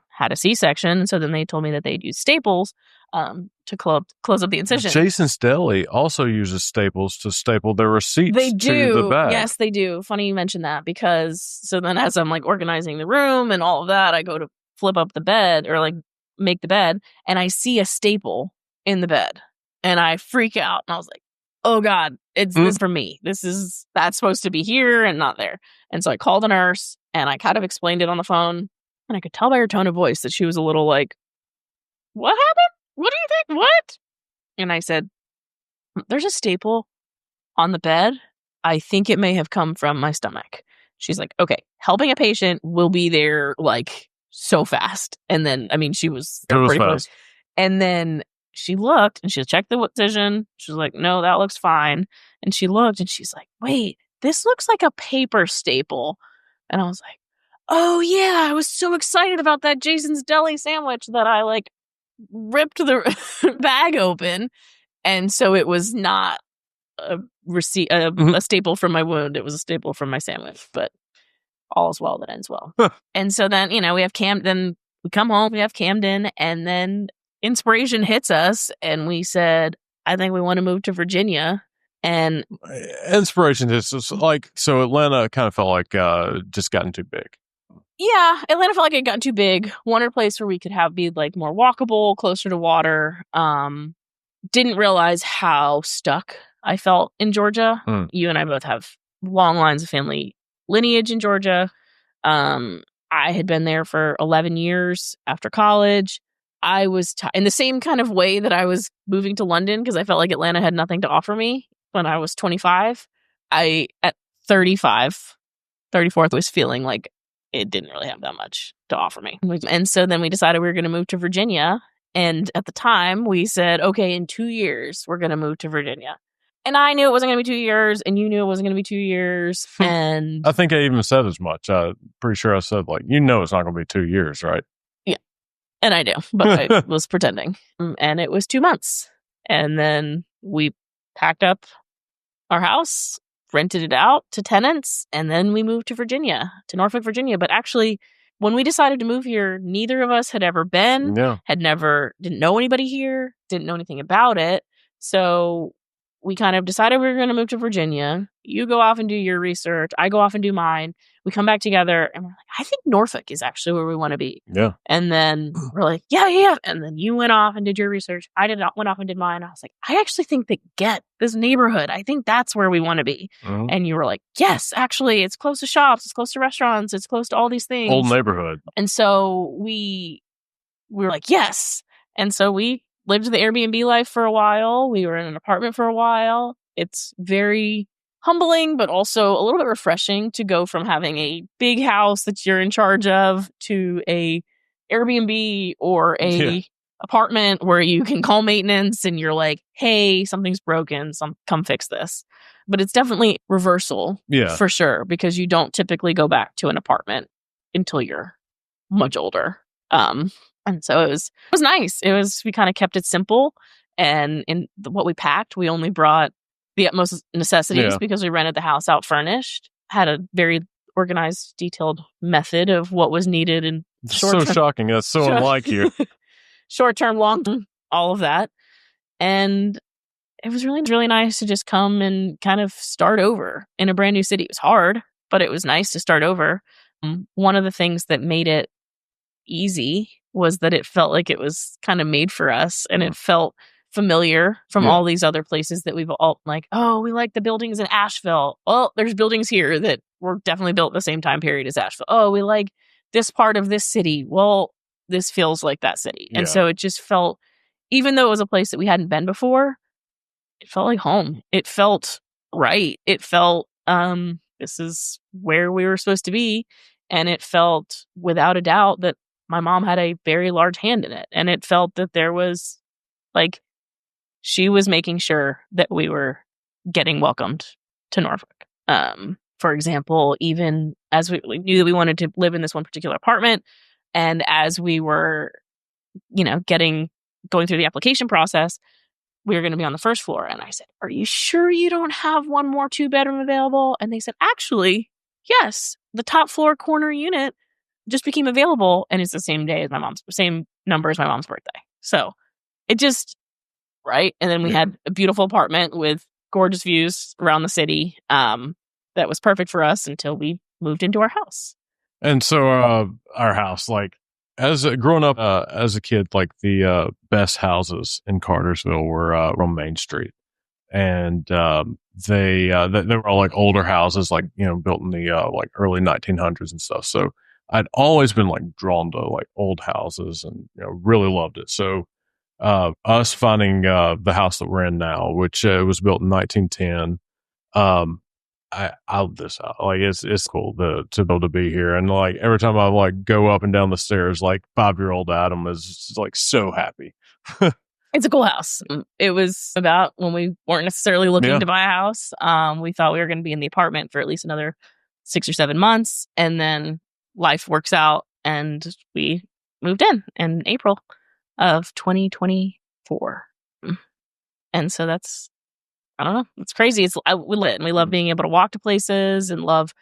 had a C-section. So then they told me that they'd use staples to close up the incision. Jason's Deli also uses staples to staple their receipts to the bag. Yes, they do. Funny you mentioned that because so then as I'm like organizing the room and all of that, I go to flip up the bed or like make the bed and I see a staple in the bed and I freak out. And I was like, oh God, it's this for me. That's supposed to be here and not there. And so I called a nurse and I kind of explained it on the phone and I could tell by her tone of voice that she was a little like, what happened? What do you think? What? And I said, there's a staple on the bed. I think it may have come from my stomach. She's like, okay, helping a patient will be there like so fast. And then, she was pretty close. And then she looked and she checked the incision. She was like, no, that looks fine. And she looked and she's like, wait, this looks like a paper staple. And I was like, oh yeah, I was so excited about that Jason's Deli sandwich that I like ripped the bag open. And so it was not a staple from my wound. It was a staple from my sandwich, but all is well that ends well. And so then, we have then we come home, we have Camden, and then inspiration hits us and we said, I think we want to move to Virginia. And inspiration hits us so Atlanta kind of felt like just gotten too big. Yeah, Atlanta felt like it got too big. Wanted a place where we could be like more walkable, closer to water. Didn't realize how stuck I felt in Georgia. You and I both have long lines of family lineage in Georgia. I had been there for 11 years after college. I was in the same kind of way that I was moving to London because I felt like Atlanta had nothing to offer me when I was 25. At 34th was feeling like it didn't really have that much to offer me. And so then we decided we were going to move to Virginia. And at the time we said, okay, in 2 years, we're going to move to Virginia. And I knew it wasn't going to be 2 years, and you knew it wasn't going to be 2 years. And I think I even said as much. Pretty sure I said, it's not going to be 2 years, right? Yeah. And I do, but I was pretending. And it was 2 months. And then we packed up our house, rented it out to tenants, and then we moved to Virginia, to Norfolk, Virginia. But actually, when we decided to move here, neither of us had ever been, didn't know anybody here, didn't know anything about it. So we kind of decided we were going to move to Virginia. You go off and do your research. I go off and do mine. We come back together and we're like, I think Norfolk is actually where we want to be. Yeah. And then we're like, yeah. And then you went off and did your research. I went off and did mine. I was like, I actually think they get this neighborhood. I think that's where we want to be. Mm-hmm. And you were like, yes, actually, it's close to shops. It's close to restaurants. It's close to all these things. Old neighborhood. And so we were like, yes. And so we lived the Airbnb life for a while. We were in an apartment for a while. It's very humbling, but also a little bit refreshing to go from having a big house that you're in charge of to a Airbnb or a apartment where you can call maintenance and you're like, hey, something's broken, come fix this. But it's definitely reversal for sure, because you don't typically go back to an apartment until you're much older. And so it was nice. We kind of kept it simple, and in what we packed, we only brought the utmost necessities because we rented the house out furnished. Had a very organized, detailed method of what was needed and so shocking. That's so unlike you. Short term, long term, all of that. And it was really, really nice to just come and kind of start over in a brand new city. It was hard, but it was nice to start over. One of the things that made it easy was that it felt like it was kind of made for us, and it felt familiar from all these other places that we've all like, oh, we like the buildings in Asheville. Oh, there's buildings here that were definitely built the same time period as Asheville. Oh, we like this part of this city. Well, this feels like that city. And so it just felt, even though it was a place that we hadn't been before, it felt like home. It felt right. It felt, this is where we were supposed to be. And it felt without a doubt that my mom had a very large hand in it. And it felt that there was like, she was making sure that we were getting welcomed to Norfolk. For example, even as we knew that we wanted to live in this one particular apartment, and as we were, going through the application process, we were going to be on the first floor. And I said, are you sure you don't have one more 2-bedroom available? And they said, actually, yes, the top floor corner unit just became available. And it's the same number as my mom's birthday. So it just, right. And then we had a beautiful apartment with gorgeous views around the city. That was perfect for us until we moved into our house. And so our house, like, as growing up as a kid, like the best houses in Cartersville were on Main Street, and they were all like older houses, like built in the like early 1900s and stuff. So I'd always been like drawn to like old houses, and really loved it. So us finding the house that we're in now, which was built in 1910. I love this house. Like it's cool to be able to be here. And like every time I like go up and down the stairs, like 5-year-old Adam is like so happy. It's a cool house. It was about when we weren't necessarily looking to buy a house. We thought we were going to be in the apartment for at least another 6 or 7 months, and then life works out, and we moved in April of 2024. And so that's, I don't know, it's crazy. We lit, and we love being able to walk to places and love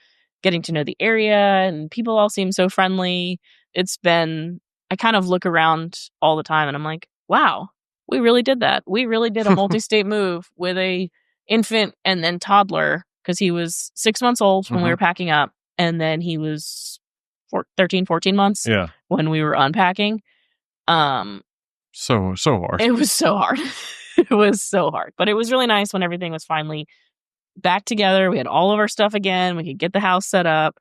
getting to know the area, and people all seem so friendly. I kind of look around all the time and I'm like, wow, we really did that. We really did a multi-state move with a infant and then toddler, because he was 6 months old when we were packing up, and then he was 13, 14 months when we were unpacking. So hard. It was so hard. It was so hard. But it was really nice when everything was finally back together. We had all of our stuff again. We could get the house set up.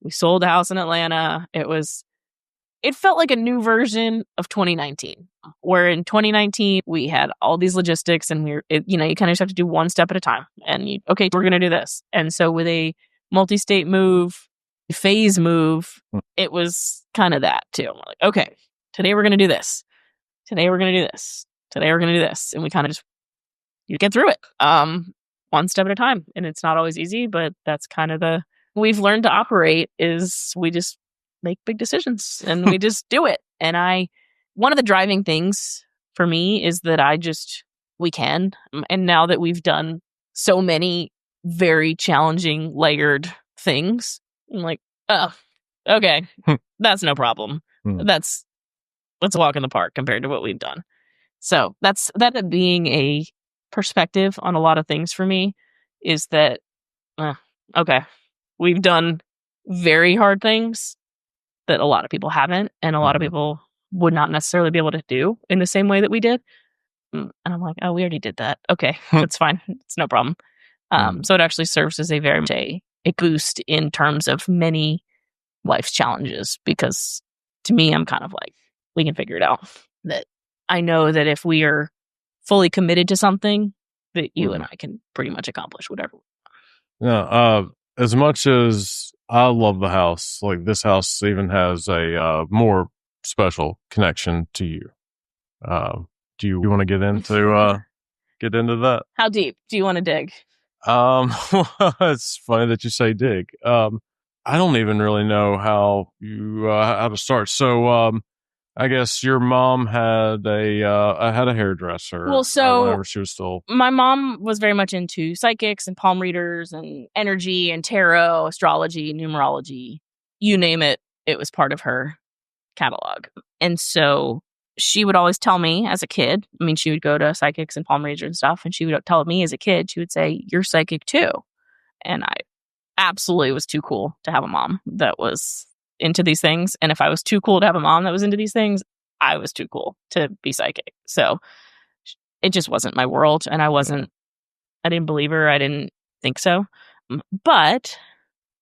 We sold the house in Atlanta. It felt like a new version of 2019, where in 2019 we had all these logistics, and you kind of just have to do one step at a time. And we're going to do this. And so with a multi-state move, phase move, it was kind of that too. We're like, okay, today we're going to do this. Today we're going to do this. Today we're going to do this. And we kind of just, you get through it one step at a time. And it's not always easy, but that's kind of we've learned to operate is we just make big decisions and we just do it. And one of the driving things for me is that we can. And now that we've done so many very challenging, layered things, I'm like, oh, okay, that's no problem. That's a walk in the park compared to what we've done. So that being a perspective on a lot of things for me is that, okay, we've done very hard things that a lot of people haven't, and a lot of people would not necessarily be able to do in the same way that we did. And I'm like, oh, we already did that. Okay, that's fine. It's no problem. So it actually serves as a very much a boost in terms of many life's challenges, because to me, I'm kind of like, we can figure it out. That I know that if we are fully committed to something, that you and I can pretty much accomplish whatever. Yeah. As much as I love the house, like this house even has a more special connection to you. Do you want to get into that? How deep do you want to dig? It's funny that you say dig. I don't even really know how to start. So, I guess your mom had a hairdresser. Well, so whenever she was still. My mom was very much into psychics and palm readers and energy and tarot, astrology, numerology, you name it. It was part of her catalog. And so she would always tell me as a kid, I mean, she would go to psychics and palm readers and stuff, and she would tell me as a kid, she would say, "You're psychic too." And I absolutely was too cool to have a mom that was into these things. And if I was too cool to have a mom that was into these things, I was too cool to be psychic. So it just wasn't my world. And I didn't believe her. I didn't think so. But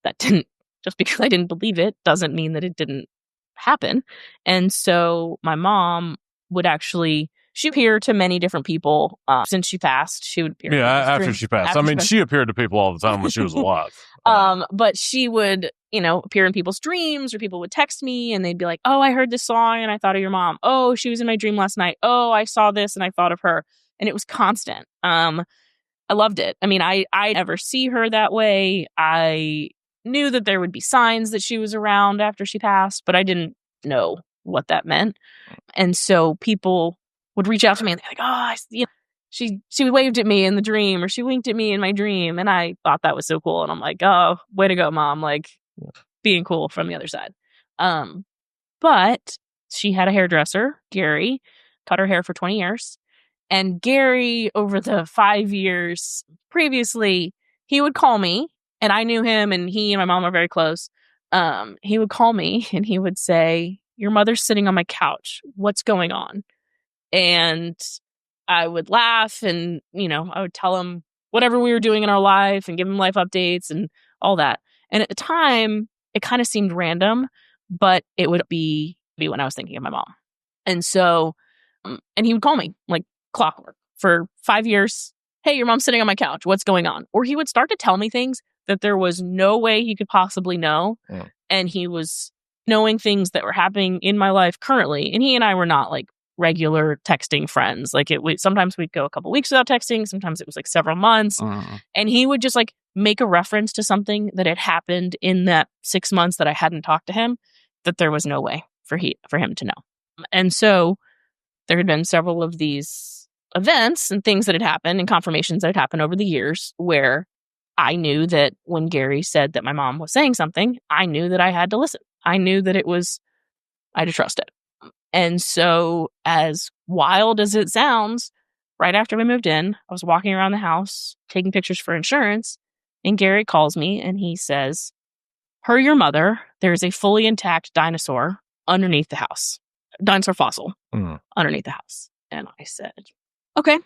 that didn't, just because I didn't believe it doesn't mean that it didn't happen. And so my mom would actually, she appeared to many different people since she passed. She would appear. Yeah, after she passed. She appeared to people all the time when she was alive. But she would, appear in people's dreams, or people would text me and they'd be like, "Oh, I heard this song and I thought of your mom. Oh, she was in my dream last night. Oh, I saw this and I thought of her." And it was constant. I loved it. I mean, I never see her that way. I knew that there would be signs that she was around after she passed, but I didn't know what that meant. And so people would reach out to me and they're like, "Oh, she waved at me in the dream, or she winked at me in my dream." And I thought that was so cool. And I'm like, "Oh, way to go, mom." Like, being cool from the other side. But she had a hairdresser, Gary, cut her hair for 20 years. And Gary, over the 5 years previously, he would call me, and I knew him, and he and my mom are very close. He would call me and he would say, "Your mother's sitting on my couch. What's going on?" And I would laugh, and, I would tell him whatever we were doing in our life and give him life updates and all that. And at the time, it kind of seemed random, but it would be when I was thinking of my mom. And so, and he would call me like clockwork for 5 years. "Hey, your mom's sitting on my couch. What's going on?" Or he would start to tell me things that there was no way he could possibly know. Yeah. And he was knowing things that were happening in my life currently. And he and I were not like regular texting friends. Like sometimes we'd go a couple weeks without texting. Sometimes it was like several months. And he would just like make a reference to something that had happened in that 6 months that I hadn't talked to him, that there was no way for him to know. And so there had been several of these events and things that had happened and confirmations that had happened over the years where I knew that when Gary said that my mom was saying something, I knew that I had to listen. I knew that I had to trust it. And so, as wild as it sounds, right after we moved in, I was walking around the house taking pictures for insurance, and Gary calls me and he says, "Per your mother, there is a fully intact dinosaur underneath the house. Dinosaur fossil underneath the house." And I said, "Okay."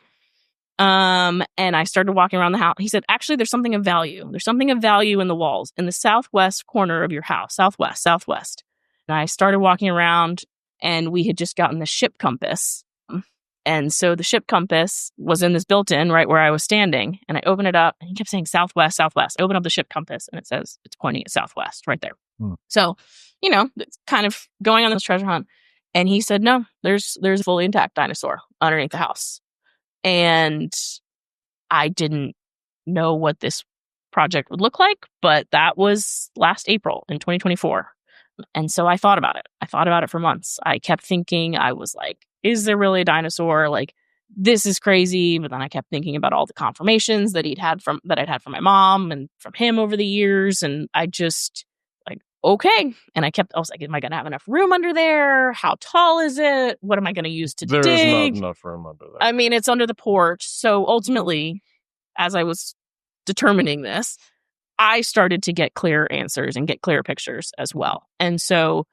And I started walking around the house. He said, "Actually, there's something of value. There's something of value in the walls in the southwest corner of your house, southwest. And I started walking around, and we had just gotten the ship compass. And so the ship compass was in this built-in right where I was standing. And I opened it up, and he kept saying southwest. I open up the ship compass, and it says it's pointing at southwest right there. So, it's kind of going on this treasure hunt. And he said, "No, there's a fully intact dinosaur underneath the house." And I didn't know what this project would look like, but that was last April in 2024. And so I thought about it. I thought about it for months. I kept thinking, I was like, is there really a dinosaur? Like, this is crazy. But then I kept thinking about all the confirmations that I'd had from my mom and from him over the years. And I just like, okay. And I was like, am I going to have enough room under there? How tall is it? What am I going to use to dig? There is not enough room under there. I mean, it's under the porch. So ultimately, as I was determining this, I started to get clear answers and get clear pictures as well. And so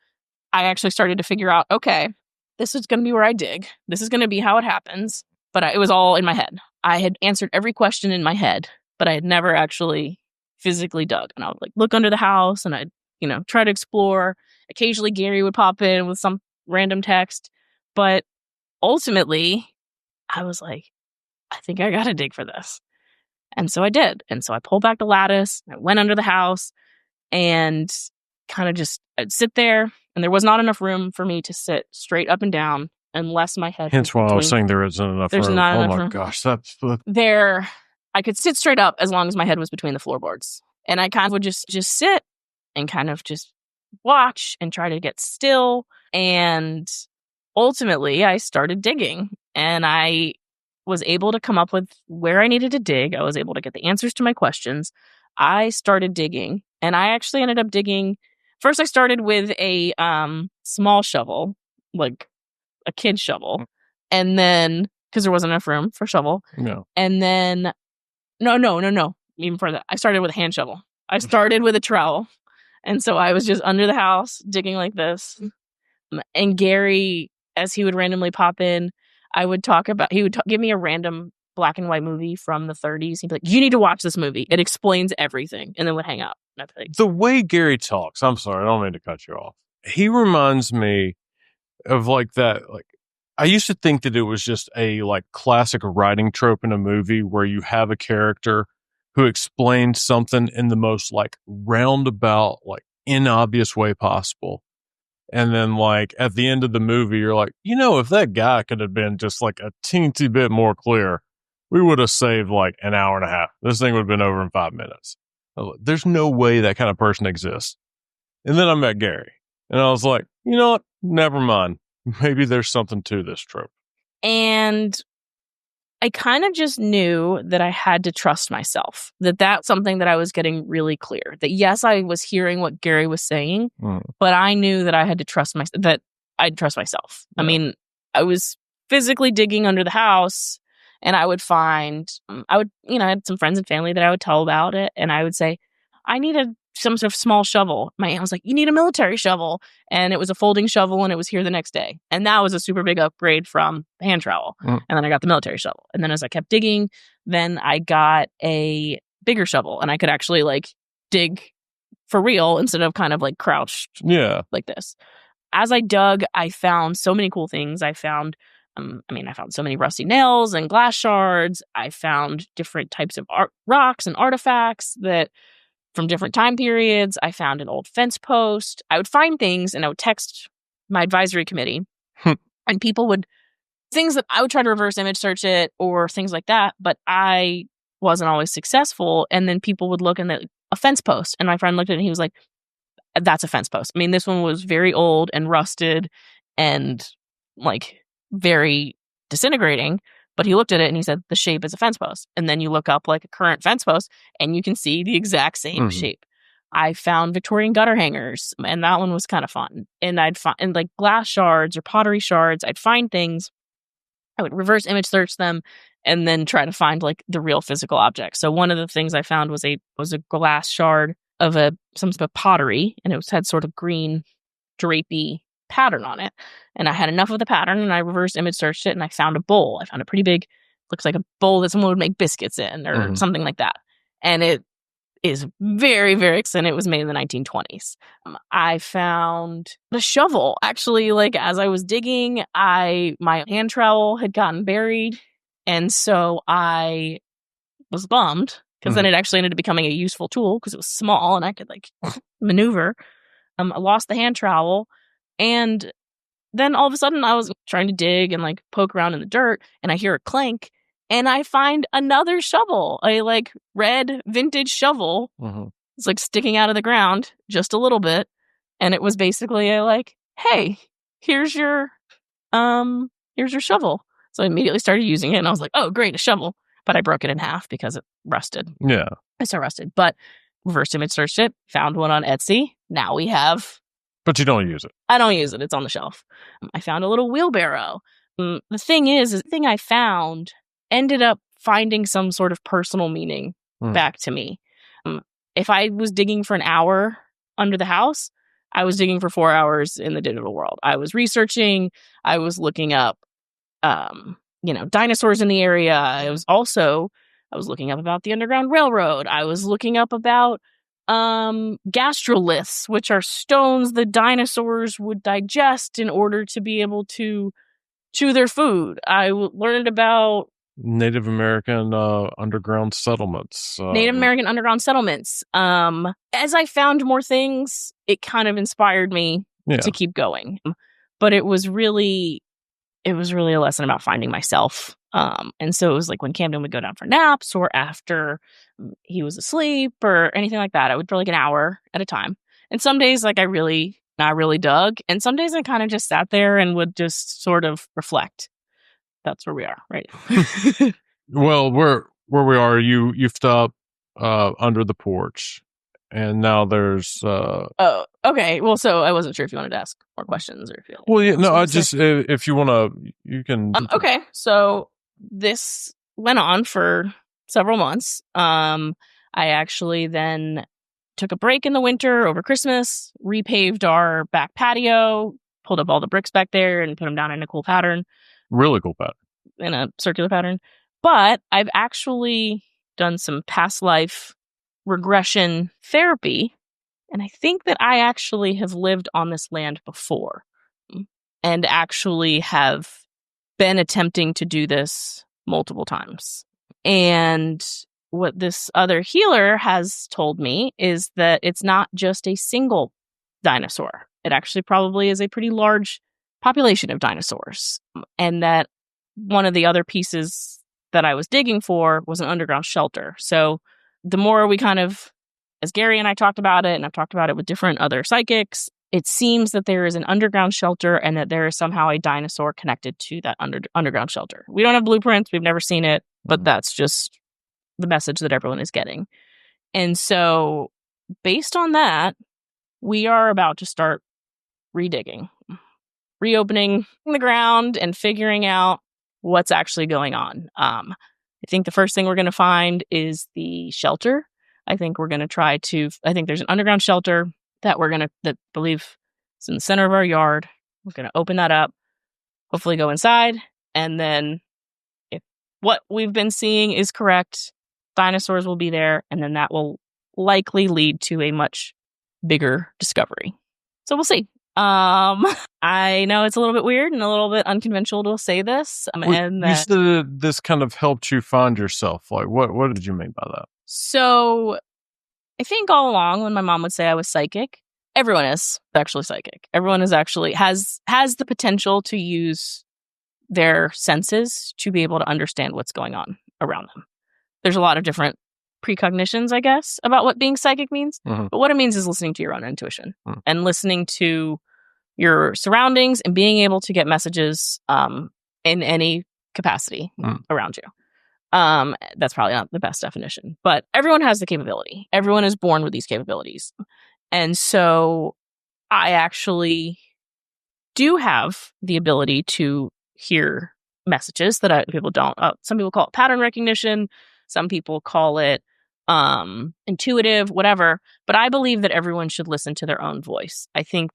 I actually started to figure out, okay, this is going to be where I dig. This is going to be how it happens. But it was all in my head. I had answered every question in my head, but I had never actually physically dug. And I would like look under the house and I'd, try to explore. Occasionally Gary would pop in with some random text. But ultimately, I was like, I think I got to dig for this. And so I did. And so I pulled back the lattice, I went under the house, and kind of just I'd sit there, and there was not enough room for me to sit straight up and down unless my head Hence why I was saying there isn't enough There's room. not Oh enough my room. gosh, that's there. I could sit straight up as long as my head was between the floorboards. And I kind of would just sit and kind of just watch and try to get still. And ultimately, I started digging, and I was able to come up with where I needed to dig. I was able to get the answers to my questions. I started digging, and I actually ended up digging. First, I started with a small shovel, like a kid shovel. And then, because there wasn't enough room for shovel. no. And then, no. Even further, I started with a hand shovel. I started with a trowel. And so I was just under the house digging like this. And Gary, as he would randomly pop in, he would give me a random black and white movie from the 30s. He'd be like, you need to watch this movie. It explains everything. And then would hang up. And I'd be like, The way Gary talks, I'm sorry, I don't mean to cut you off. He reminds me of like that, like, I used to think that it was just a like classic writing trope in a movie where you have a character who explains something in the most like roundabout, like inobvious way possible. And then like at the end of the movie, you're like, if that guy could have been just like a teensy bit more clear, we would have saved like an hour and a half. This thing would have been over in 5 minutes. There's no way that kind of person exists. And then I met Gary, and I was like, you know what? Never mind. Maybe there's something to this trope. And I kind of just knew that I had to trust myself, that's something that I was getting really clear. That yes, I was hearing what Gary was saying, but I knew that I had to trust that I'd trust myself. Yeah. I mean, I was physically digging under the house, and I would find, I had some friends and family that I would tell about it, and I would say, I needed some sort of small shovel. My aunt was like, you need a military shovel. And it was a folding shovel, and it was here the next day. And that was a super big upgrade from the hand trowel. And then I got the military shovel. And then as I kept digging, then I got a bigger shovel, and I could actually like dig for real instead of kind of like crouched like this. As I dug, I found so many cool things. I found so many rusty nails and glass shards. I found different types of rocks and artifacts that from different time periods. I found an old fence post. I would find things, and I would text my advisory committee, and things that I would try to reverse image search it or things like that, but I wasn't always successful. And then people would look, and a fence post, and my friend looked at it, and he was like, that's a fence post. I mean, this one was very old and rusted and like very disintegrating. But he looked at it and he said, the shape is a fence post. And then you look up like a current fence post, and you can see the exact same shape. I found Victorian gutter hangers, and that one was kind of fun. And I'd find like glass shards or pottery shards. I'd find things. I would reverse image search them and then try to find like the real physical object. So one of the things I found was a glass shard of some sort of pottery, and it had sort of green drapey pattern on it. And I had enough of the pattern, and I reverse image searched it, and I found a bowl. I found a pretty big, looks like a bowl that someone would make biscuits in or something like that. And it is very, very extent. It was made in the 1920s. I found a shovel. Actually, like as I was digging, my hand trowel had gotten buried. And so I was bummed because then it actually ended up becoming a useful tool because it was small and I could like maneuver. I lost the hand trowel, and then all of a sudden I was trying to dig and like poke around in the dirt, and I hear a clank, and I find another shovel, a like red vintage shovel. It's like sticking out of the ground just a little bit, and it was basically a like, hey, here's your shovel. So I immediately started using it, and I was like, oh great, a shovel. But I broke it in half because it rusted. Yeah, it's so rusted. But reverse image searched it, found one on Etsy. Now we have. But you don't use it. I don't use it. It's on the shelf. I found a little wheelbarrow. The thing is the thing I found ended up finding some sort of personal meaning back to me. If I was digging for an hour under the house, I was digging for 4 hours in the digital world. I was researching. I was looking up, dinosaurs in the area. I was looking up about the Underground Railroad. I was looking up about gastroliths, which are stones the dinosaurs would digest in order to be able to chew their food. I learned about Native American underground settlements. Native American underground settlements. As I found more things, it kind of inspired me to keep going. But it was really a lesson about finding myself. And so it was like when Camden would go down for naps or after he was asleep or anything like that, I would for like an hour at a time. And some days like I really dug, and some days I kind of just sat there and would just sort of reflect. That's where we are right now. Well, where we are, you stopped under the porch, and now there's. Oh, okay. Well, so I wasn't sure if you wanted to ask more questions or if you. Well, yeah, no. I just if you want to, you can. Okay, so this went on for several months. I actually then took a break in the winter over Christmas, repaved our back patio, pulled up all the bricks back there, and put them down in a cool pattern. Really cool pattern. In a circular pattern. But I've actually done some past life regression therapy. And I think that I actually have lived on this land before and actually have been attempting to do this multiple times. And what this other healer has told me is that it's not just a single dinosaur. It actually probably is a pretty large population of dinosaurs. And that one of the other pieces that I was digging for was an underground shelter. So the more we kind of, as Gary and I talked about it, and I've talked about it with different other psychics, it seems that there is an underground shelter and that there is somehow a dinosaur connected to that underground shelter. We don't have blueprints. We've never seen it, but that's just the message that everyone is getting. And so based on that, we are about to start redigging, reopening the ground and figuring out what's actually going on. I think the first thing we're going to find is the shelter. I think we're going to I think there's an underground shelter that that believe is in the center of our yard. We're going to open that up, hopefully go inside. And then if what we've been seeing is correct, dinosaurs will be there. And then that will likely lead to a much bigger discovery. So we'll see. I know it's a little bit weird and a little bit unconventional to say this. And you said this kind of helped you find yourself. Like, what did you mean by that? So I think all along when my mom would say I was psychic, everyone is actually psychic. Everyone is actually has the potential to use their senses to be able to understand what's going on around them. There's a lot of different precognitions, I guess, about what being psychic means. Mm-hmm. But what it means is listening to your own intuition and listening to your surroundings and being able to get messages in any capacity around you. That's probably not the best definition, but everyone has the capability. Everyone is born with these capabilities. And so I actually do have the ability to hear messages that people don't. Some people call it pattern recognition. Some people call it intuitive, whatever. But I believe that everyone should listen to their own voice. I think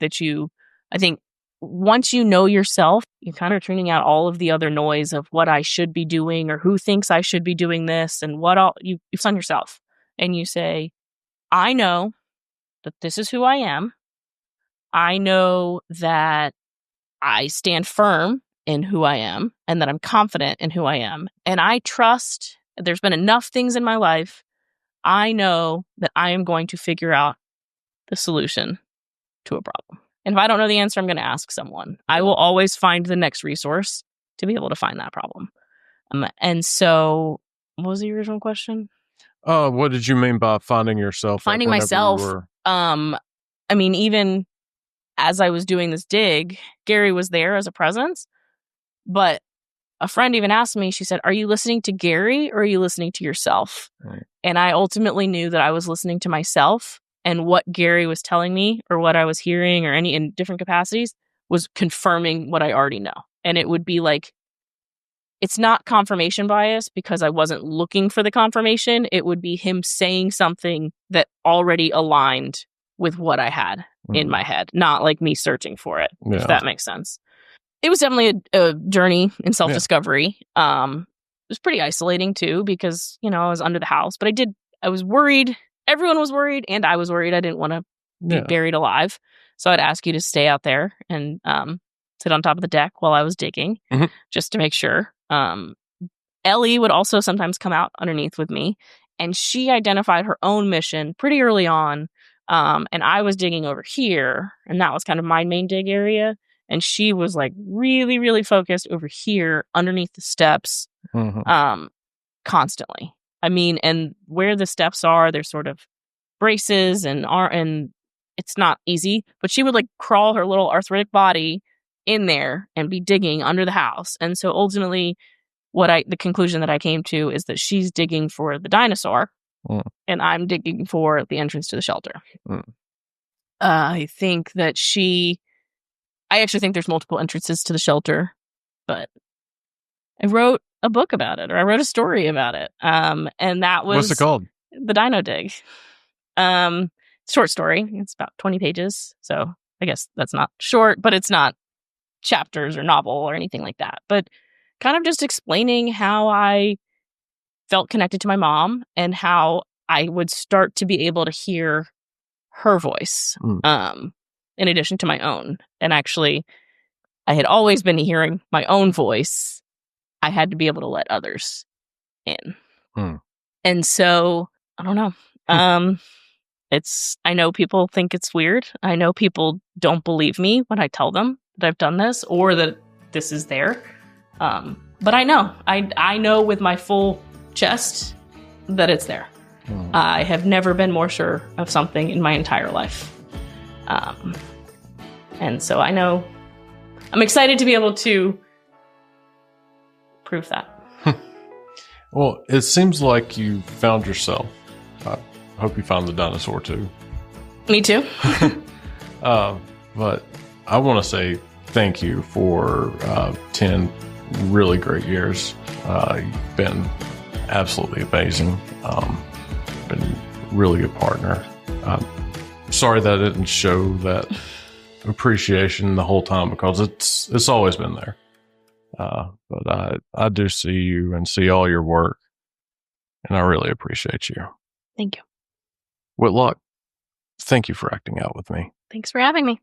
once you know yourself, you're kind of tuning out all of the other noise of what I should be doing or who thinks I should be doing this and what all you find yourself and you say, I know that this is who I am. I know that I stand firm in who I am and that I'm confident in who I am. And I trust there's been enough things in my life. I know that I am going to figure out the solution to a problem. And if I don't know the answer, I'm going to ask someone. I will always find the next resource to be able to find that problem. And so, what was the original question? What did you mean by finding yourself? Finding myself. I mean, even as I was doing this dig, Gary was there as a presence. But a friend even asked me, she said, are you listening to Gary or are you listening to yourself? Right. And I ultimately knew that I was listening to myself. And what Gary was telling me or what I was hearing or in different capacities was confirming what I already know. And it would be like, it's not confirmation bias because I wasn't looking for the confirmation. It would be him saying something that already aligned with what I had in my head, not like me searching for it, if that makes sense. It was definitely a journey in self-discovery. It was pretty isolating too because, I was under the house, but I was worried. Everyone was worried, and I was worried. I didn't want to be buried alive. So I'd ask you to stay out there and sit on top of the deck while I was digging, just to make sure. Ellie would also sometimes come out underneath with me, and she identified her own mission pretty early on. And I was digging over here, and that was kind of my main dig area. And she was like really, really focused over here underneath the steps, constantly. I mean, and where the steps are, there's sort of braces and it's not easy, but she would like crawl her little arthritic body in there and be digging under the house. And so ultimately the conclusion that I came to is that she's digging for the dinosaur and I'm digging for the entrance to the shelter. I think that I actually think there's multiple entrances to the shelter, but I wrote a book about it, or I wrote a story about it. And that was... What's it called? The Dino Dig. Short story. It's about 20 pages. So I guess that's not short, but it's not chapters or novel or anything like that. But kind of just explaining how I felt connected to my mom and how I would start to be able to hear her voice in addition to my own. And actually, I had always been hearing my own voice. I had to be able to let others in. And so, I don't know. I know people think it's weird. I know people don't believe me when I tell them that I've done this or that this is there. But I know. I know with my full chest that it's there. I have never been more sure of something in my entire life. And so I know. I'm excited to be able to prove that. Well, it seems like you found yourself. I hope you found the dinosaur too. Me too. But I want to say thank you for 10 really great years. You've been absolutely amazing. Been a really good partner. Sorry that I didn't show that appreciation the whole time because it's always been there. But I do see you and see all your work, and I really appreciate you. Thank you. Whitlock, thank you for acting out with me. Thanks for having me.